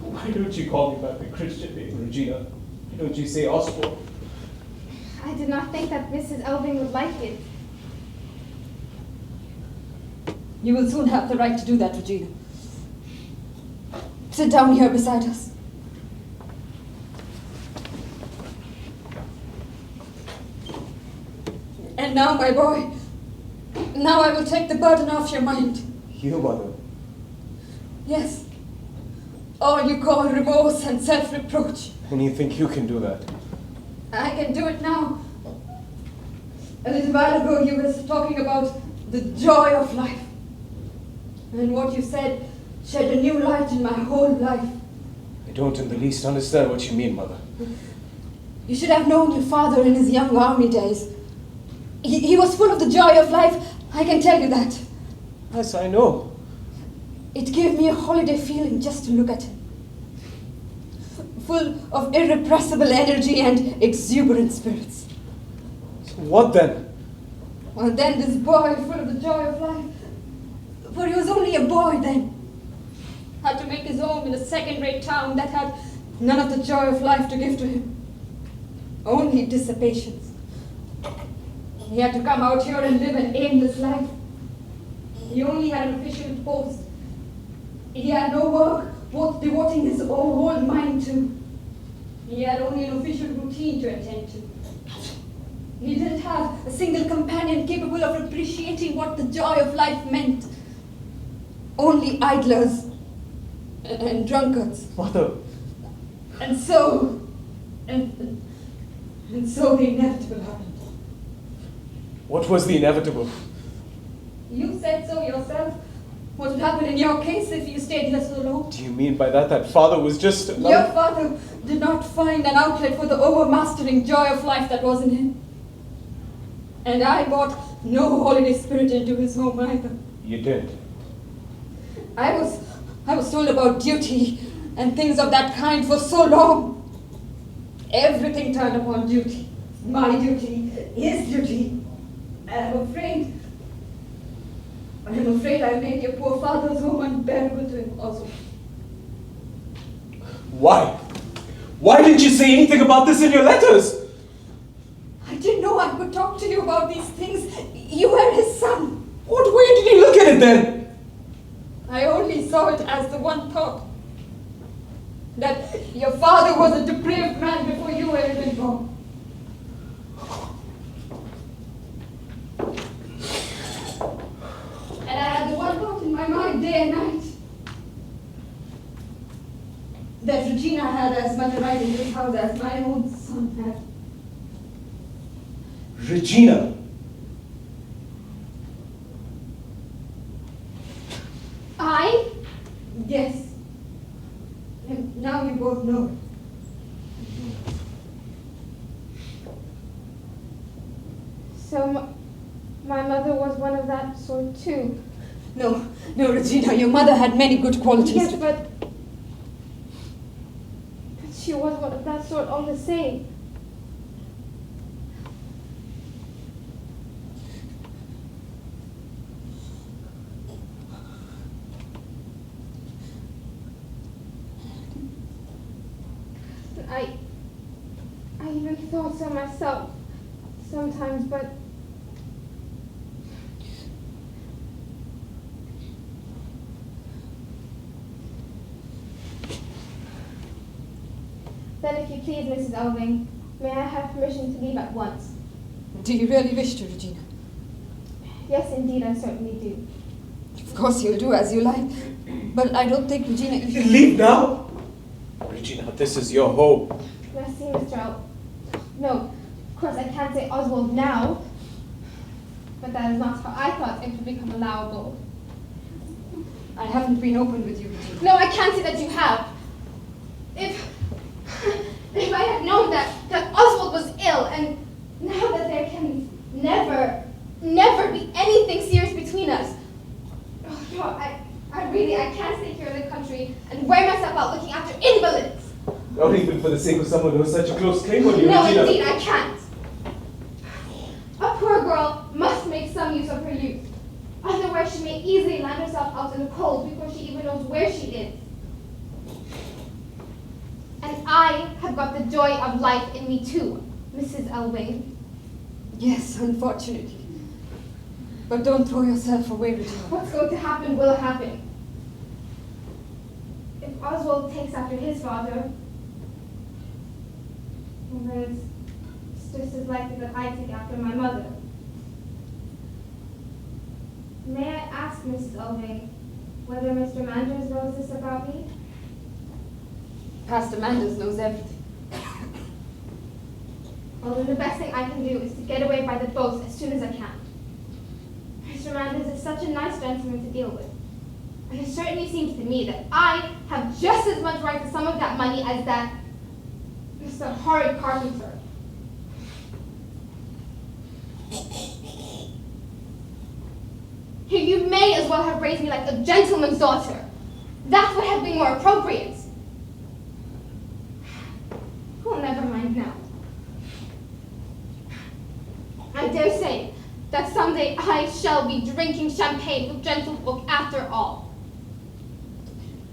Why don't you call me by my Christian name, Regina? Why don't you say Oswald? I did not think that Mrs. Elving would like it. You will soon have the right to do that, Regina. Sit down here beside us. And now, my boy, now I will take the burden off your mind. You, Mother. Yes. All you call remorse and self-reproach. And you think you can do that? I can do it now. A little while ago you were talking about the joy of life. And what you said shed a new light in my whole life. I don't in the least understand what you mean, Mother. You should have known your father in his young army days. He was full of the joy of life, I can tell you that. Yes, I know. It gave me a holiday feeling just to look at him. Full of irrepressible energy and exuberant spirits. So what then? Well, then this boy, full of the joy of life, for he was only a boy then, had to make his home in a second-rate town that had none of the joy of life to give to him. Only dissipations. He had to come out here and live an aimless life. He only had an official post. He had no work worth devoting his whole mind to. He had only an official routine to attend to. He didn't have a single companion capable of appreciating what the joy of life meant. Only idlers and drunkards. Mother. And so the inevitable happened. What was the inevitable? You said so yourself. What would happen in your case if you stayed here so long? Do you mean by that father was just another... Your father did not find an outlet for the overmastering joy of life that was in him. And I brought no holiday spirit into his home either. You did. I was told about duty and things of that kind for so long. Everything turned upon duty. My duty, his duty. And I'm afraid I made your poor father's home unbearable to him also. Why? Why didn't you say anything about this in your letters? I didn't know I could talk to you about these things. You were his son. What way did he look at it then? I only saw it as the one thought. That your father was a depraved man before you were even born. And I had the one thought in my mind day and night. That Regina had as much a right in this house as my own son had. Regina. I? Yes. And now you both know. So my mother was one of that sort too. No, Regina, your mother had many good qualities. Yes, but she was one of that sort all the same. I even thought so myself sometimes, but then if you please, Mrs. Elving, may I have permission to leave at once? Do you really wish to, Regina? Yes, indeed, I certainly do. Of course you'll do as you like. But I don't think, Regina, you should... Leave now? Regina, this is your home. Merci, Mr. No, of course I can't say Oswald now, but that is not how I thought it would become allowable. I haven't been open with you, Regina. No, I can't say that you have. If I had known that Oswald was ill, and now that there can never be anything serious between us, oh, no, I can't stay here in the country and wear myself out looking after invalids. Not even for the sake of someone who has such a close claim on you, No, Regina. indeed, I can't. A poor girl must make some use of her youth. Otherwise, she may easily land herself out in the cold before she even knows where she is. And I have got the joy of life in me too, Mrs. Elving. Yes, unfortunately. But don't throw yourself away, Regina. What's going to happen will happen. If Oswald takes after his father, well, then it's just as likely that I take after my mother. May I ask, Mrs. Ulving, whether Mr. Manders knows this about me? Pastor Manders knows everything. Well, then the best thing I can do is to get away by the boat as soon as I can. Mr. Manders is such a nice gentleman to deal with. And it certainly seems to me that I have just as much right to some of that money as that Mr. horrid carpenter. You may as well have raised me like a gentleman's daughter. That would have been more appropriate. Oh, never mind now. I dare say that someday I shall be drinking champagne with gentlefolk after all.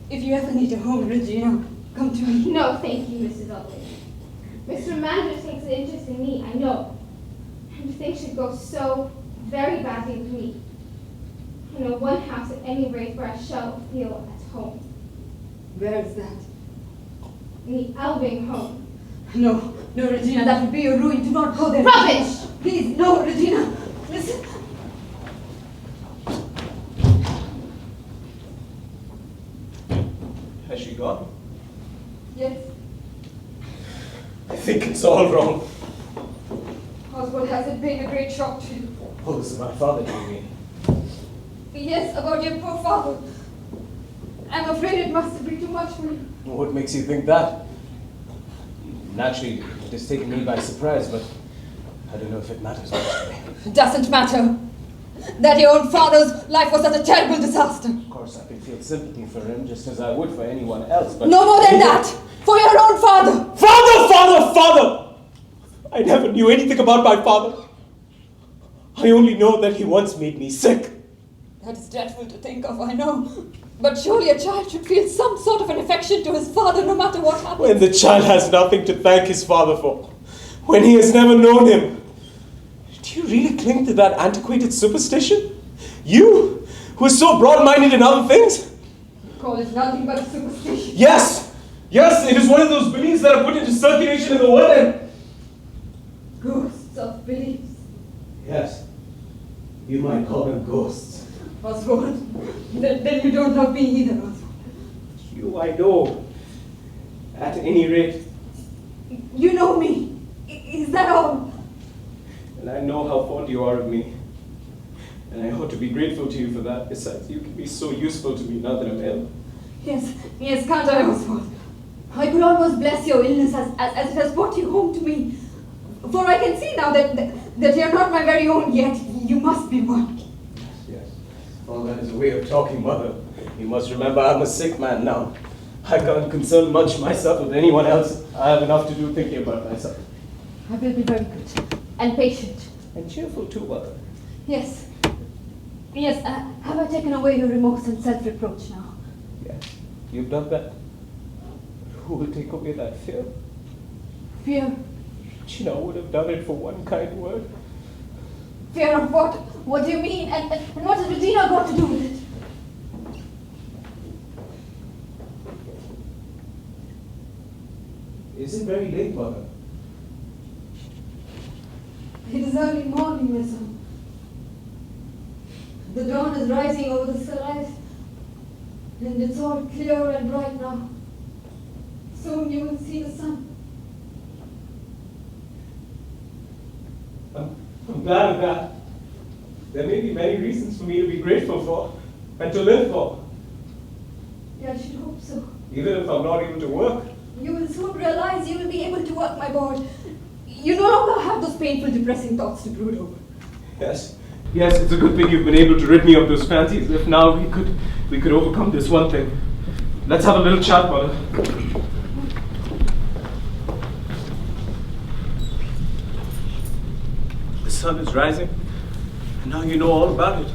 If you ever need a home, Regina, come to me. No, thank you, Mrs. Ulrich. Mr. Manders takes an interest in me, I know. And if things should go so very badly with me, I know one house at any rate where I shall feel at home. Where is that? In the Elving home. No, no, Regina, that would be your ruin. Do not go there. Rubbish! Please, no, Regina. Listen. Has she gone? Yes, I think it's all wrong. Oswald, has it been a great shock to you? Oh, this is my father, do you mean? Yes, about your poor father. I'm afraid it must have been too much for you. What makes you think that? Naturally, it has taken me by surprise, but I don't know if it matters much to me. It doesn't matter. That your own father's life was such a terrible disaster. Of course, I can feel sympathy for him just as I would for anyone else, but... No more than that! For your own father! Father! I never knew anything about my father. I only know that he once made me sick. That is dreadful to think of, I know. But surely a child should feel some sort of an affection to his father no matter what happens. When the child has nothing to thank his father for, when he has never known him, do you really cling to that antiquated superstition? You, who is so broad-minded in other things? You call it nothing but a superstition. Yes, it is one of those beliefs that are put into circulation in the world and... Ghosts of beliefs. Yes, you might call them ghosts. Oswald, then you don't love me either, Oswald. You, I know. At any rate. You know me. Is that all? And I know how fond you are of me. And I ought to be grateful to you for that. Besides, you can be so useful to me now that I'm ill. Yes, can't I, Oswald? I could almost bless your illness as it has brought you home to me. For I can see now that you're not my very own yet. You must be one. Yes. All that is a way of talking, Mother. You must remember I'm a sick man now. I can't concern much myself with anyone else. I have enough to do thinking about myself. I will be very good and patient. And cheerful too, Mother. Yes. Have I taken away your remorse and self-reproach now? Yes, you've done that. Who will take away that fear? Fear? Regina would have done it for one kind word. Fear of what? What do you mean? And what has Regina got to do with it? Is it very late, Mother? It is early morning, my son. The dawn is rising over the skies, and it's all clear and bright now. Soon you will see the sun. I'm glad of that. There may be many reasons for me to be grateful for and to live for. Yeah, I should hope so. Even if I'm not able to work. You will soon realize you will be able to work, my boy. You no longer have those painful, depressing thoughts to brood over. Yes, it's a good thing you've been able to rid me of those fancies. If now we could overcome this one thing. Let's have a little chat, Mother. The sun is rising, and now you know all about it.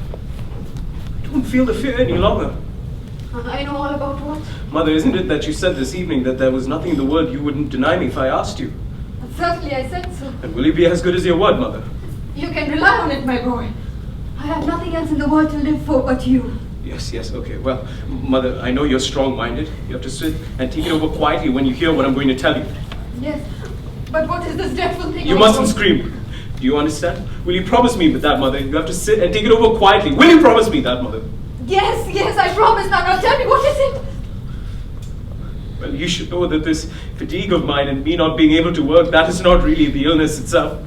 I don't feel the fear any longer. I know all about what? Mother, isn't it that you said this evening that there was nothing in the world you wouldn't deny me if I asked you? Certainly, I said so. And will you be as good as your word, Mother? You can rely on it, my boy. I have nothing else in the world to live for but you. Yes, okay. Well, Mother, I know you're strong-minded. You have to sit and take it over quietly when you hear what I'm going to tell you. Yes, but what is this dreadful thing? You mustn't scream. Do you understand? Will you promise me that, Mother? You have to sit and take it over quietly. Will you promise me that, Mother? Yes, I promise. Now tell me, what is it? Well, you should know that this fatigue of mine and me not being able to work, that is not really the illness itself.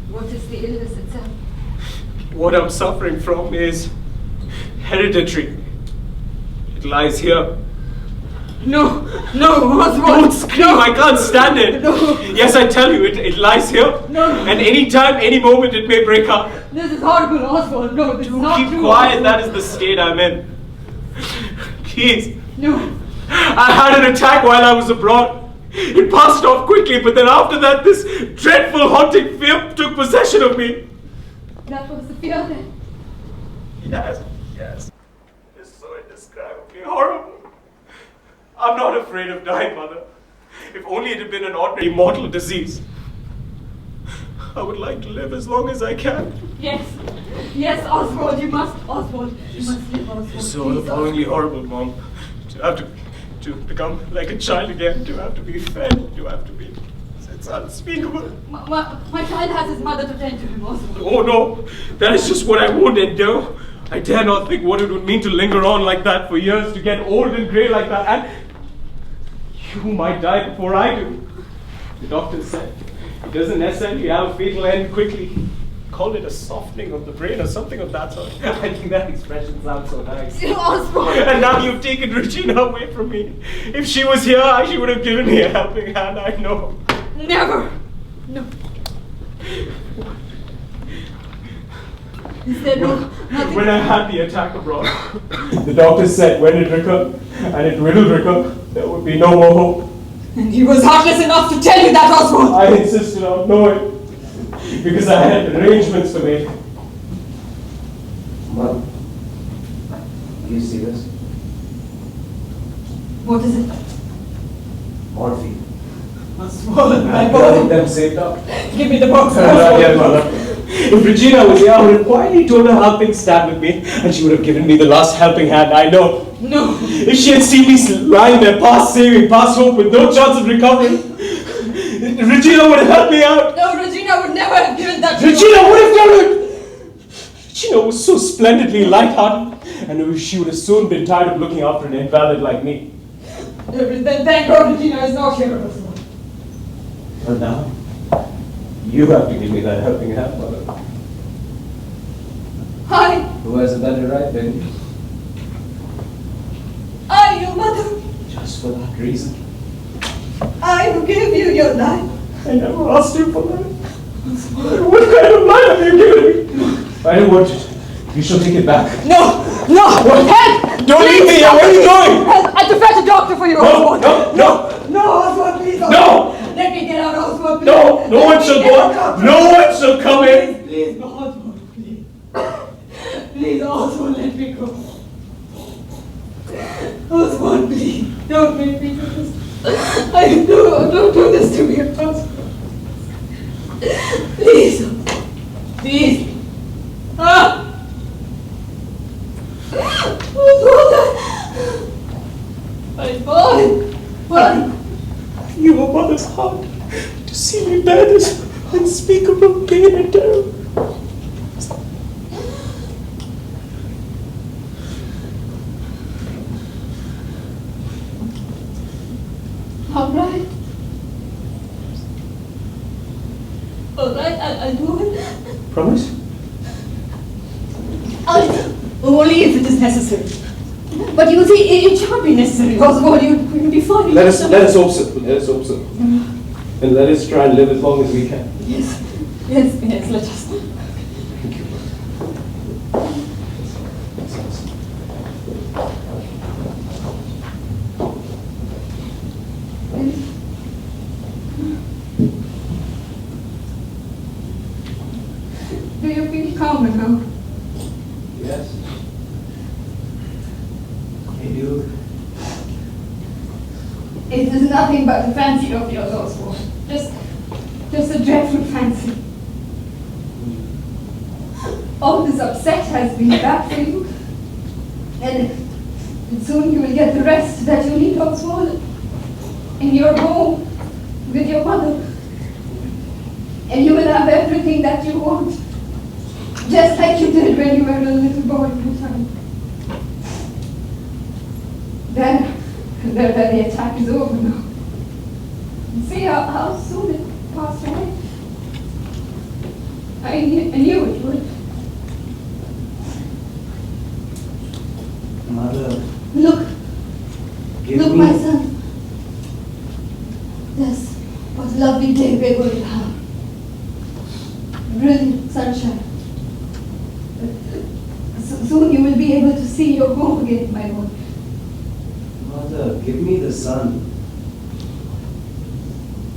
What is the illness itself? What I'm suffering from is hereditary. It lies here. No, Oswald. Don't scream, no. I can't stand it. No. Yes, I tell you, it lies here. No. And any time, any moment, it may break up. This is horrible, Oswald. No, this is not Keep true. quiet, Oswald. that is the state I'm in. Please. No. I had an attack while I was abroad. It passed off quickly, but then after that, this dreadful haunting fear took possession of me. That was the fear then. Yes. It's so indescribably horrible. I'm not afraid of dying, Mother. If only it had been an ordinary mortal disease. I would like to live as long as I can. Yes, Oswald, you must, Oswald. You must live, Oswald. It's so Please, appallingly horrible, Mom. To have to become like a child again, to have to be fed, to have to be... It's unspeakable. My child has his mother to tend to him, Oswald. Oh no, that is just what I won't endure. I dare not think what it would mean to linger on like that for years, to get old and grey like that, and you might die before I do. The doctor said it doesn't necessarily have a fatal end quickly. Call it a softening of the brain or something of that sort. I think that expression sounds so nice. Oswald! And now you've taken Regina away from me. If she was here, she would have given me a helping hand, I know. Never! No. Is there nothing? When I had the attack abroad, the doctor said when it recurred, and it will recur, there would be no more hope. And he was heartless enough to tell you that, Oswald! I insisted on knowing, because I had arrangements to make. Mom, do you see this? What is it? Morphine. Oswald, my I've got boy! them saved up. Give me the box, Not yet, Oswald! Mother. If Regina was here, I would have quietly told her how things stand with me, and she would have given me the last helping hand, I know. No! If she had seen me lying there, past saving, past hope, with no chance of recovery, Regina would have helped me out. No, Regina would never have given that to you. Regina would have done it! Regina was so splendidly light-hearted, and she would have soon been tired of looking after an invalid like me. Then thank God Regina is not here, Oswald. Well now, you have to give me that helping hand, Mother. I, Who has a better right than you? your mother, Just for that reason. I who gave you your life. I never asked you for that. What kind of life have you given me? I don't want it. You shall take it back. No! Help! Don't leave me here! Where are you going? Help! I have to fetch a doctor for you, Oswald! No, Oswald, please, Oswald! No! Let me get out, Oswald, please! No one shall go out. No one shall come in. Please, Oswald, please. Please, Oswald, let me go. Oswald, please, don't make me do this. Don't do this to me, Oswald. Please, please. Oswald, my boy. Why? You are mother's heart to see me bear this unspeakable pain and terror. All right. All right, I'll do it. Promise? Only if it is necessary. But you see, it shan't be necessary, Oswald. You'll be fine. Let us hope so. Let us hope so. And let us try and live as long as we can. Yes, let us. Thank you. Do you feel calmer now? Yes. I do. It is nothing but a fancy of yours, Oswald. Just a dreadful fancy. all this upset has been bad for you. And soon you will get the rest that you need, Oswald. In your home, with your mother. And you will have everything that you want. Just like you did when you were a little boy in time. Then the attack is over now. See how soon it passed away? I knew it would. Mother. Look, Give look, me. my son. Yes, what a lovely day we're going to have. Brilliant sunshine. Soon you will be able to see your home again, my boy. Mother, give me the sun.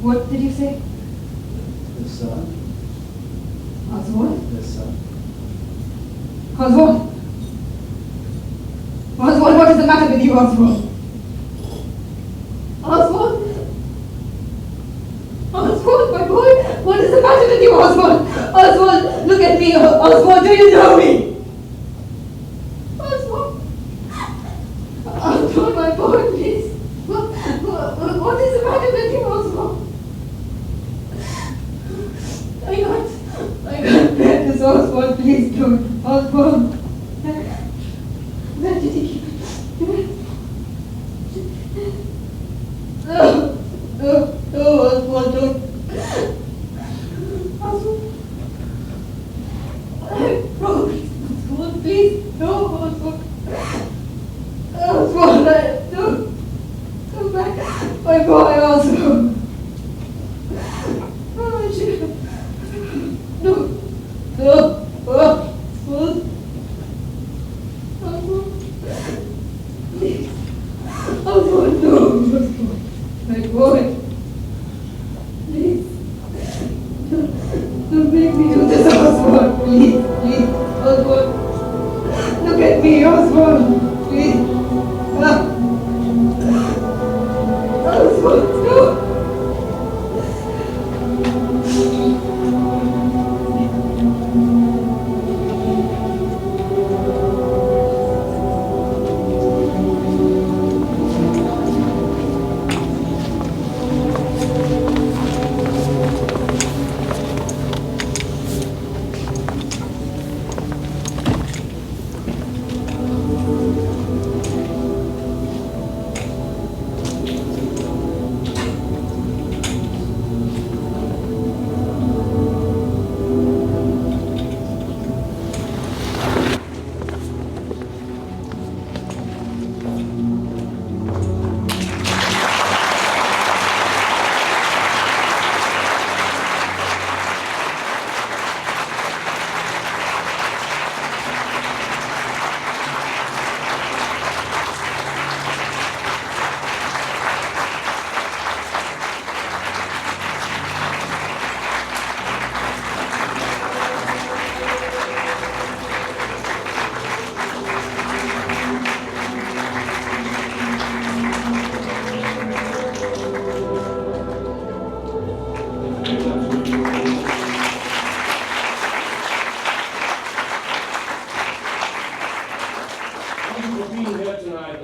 What did you say? The sun. Oswald? The sun. Oswald! Oswald, what is the matter with you, Oswald? Oswald? Oswald, my boy, what is the matter with you, Oswald? Oswald, look at me, Oswald, do you know me? Oswald? Oswald, my boy, please. What is the matter with you, Oswald? I can't bear this, Oswald, please don't. Oswald. Where did he keep it? No, Oswald, don't. Oswald. I promise, Oswald, please, no, Oswald. Oswald, don't. Come back. My boy, Oswald. Oh, shit. No, Oswald. Please. Oswald, no, Oswald. My boy. Please. Don't make me do this, Oswald. Please, please. Oswald. Look at me, Oswald. Please. Oswald, no.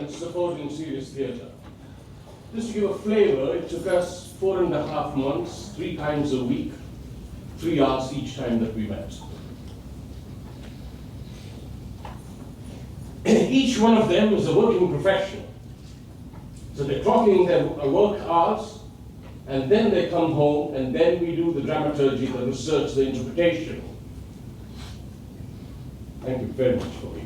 Supporting serious theatre. Just to give a flavour, it took us 4.5 months, 3 times a week, 3 hours each time that we met. Each one of them is a working professional. So they're clocking their work hours, and then they come home, and then we do the dramaturgy, the research, the interpretation. Thank you very much for being here.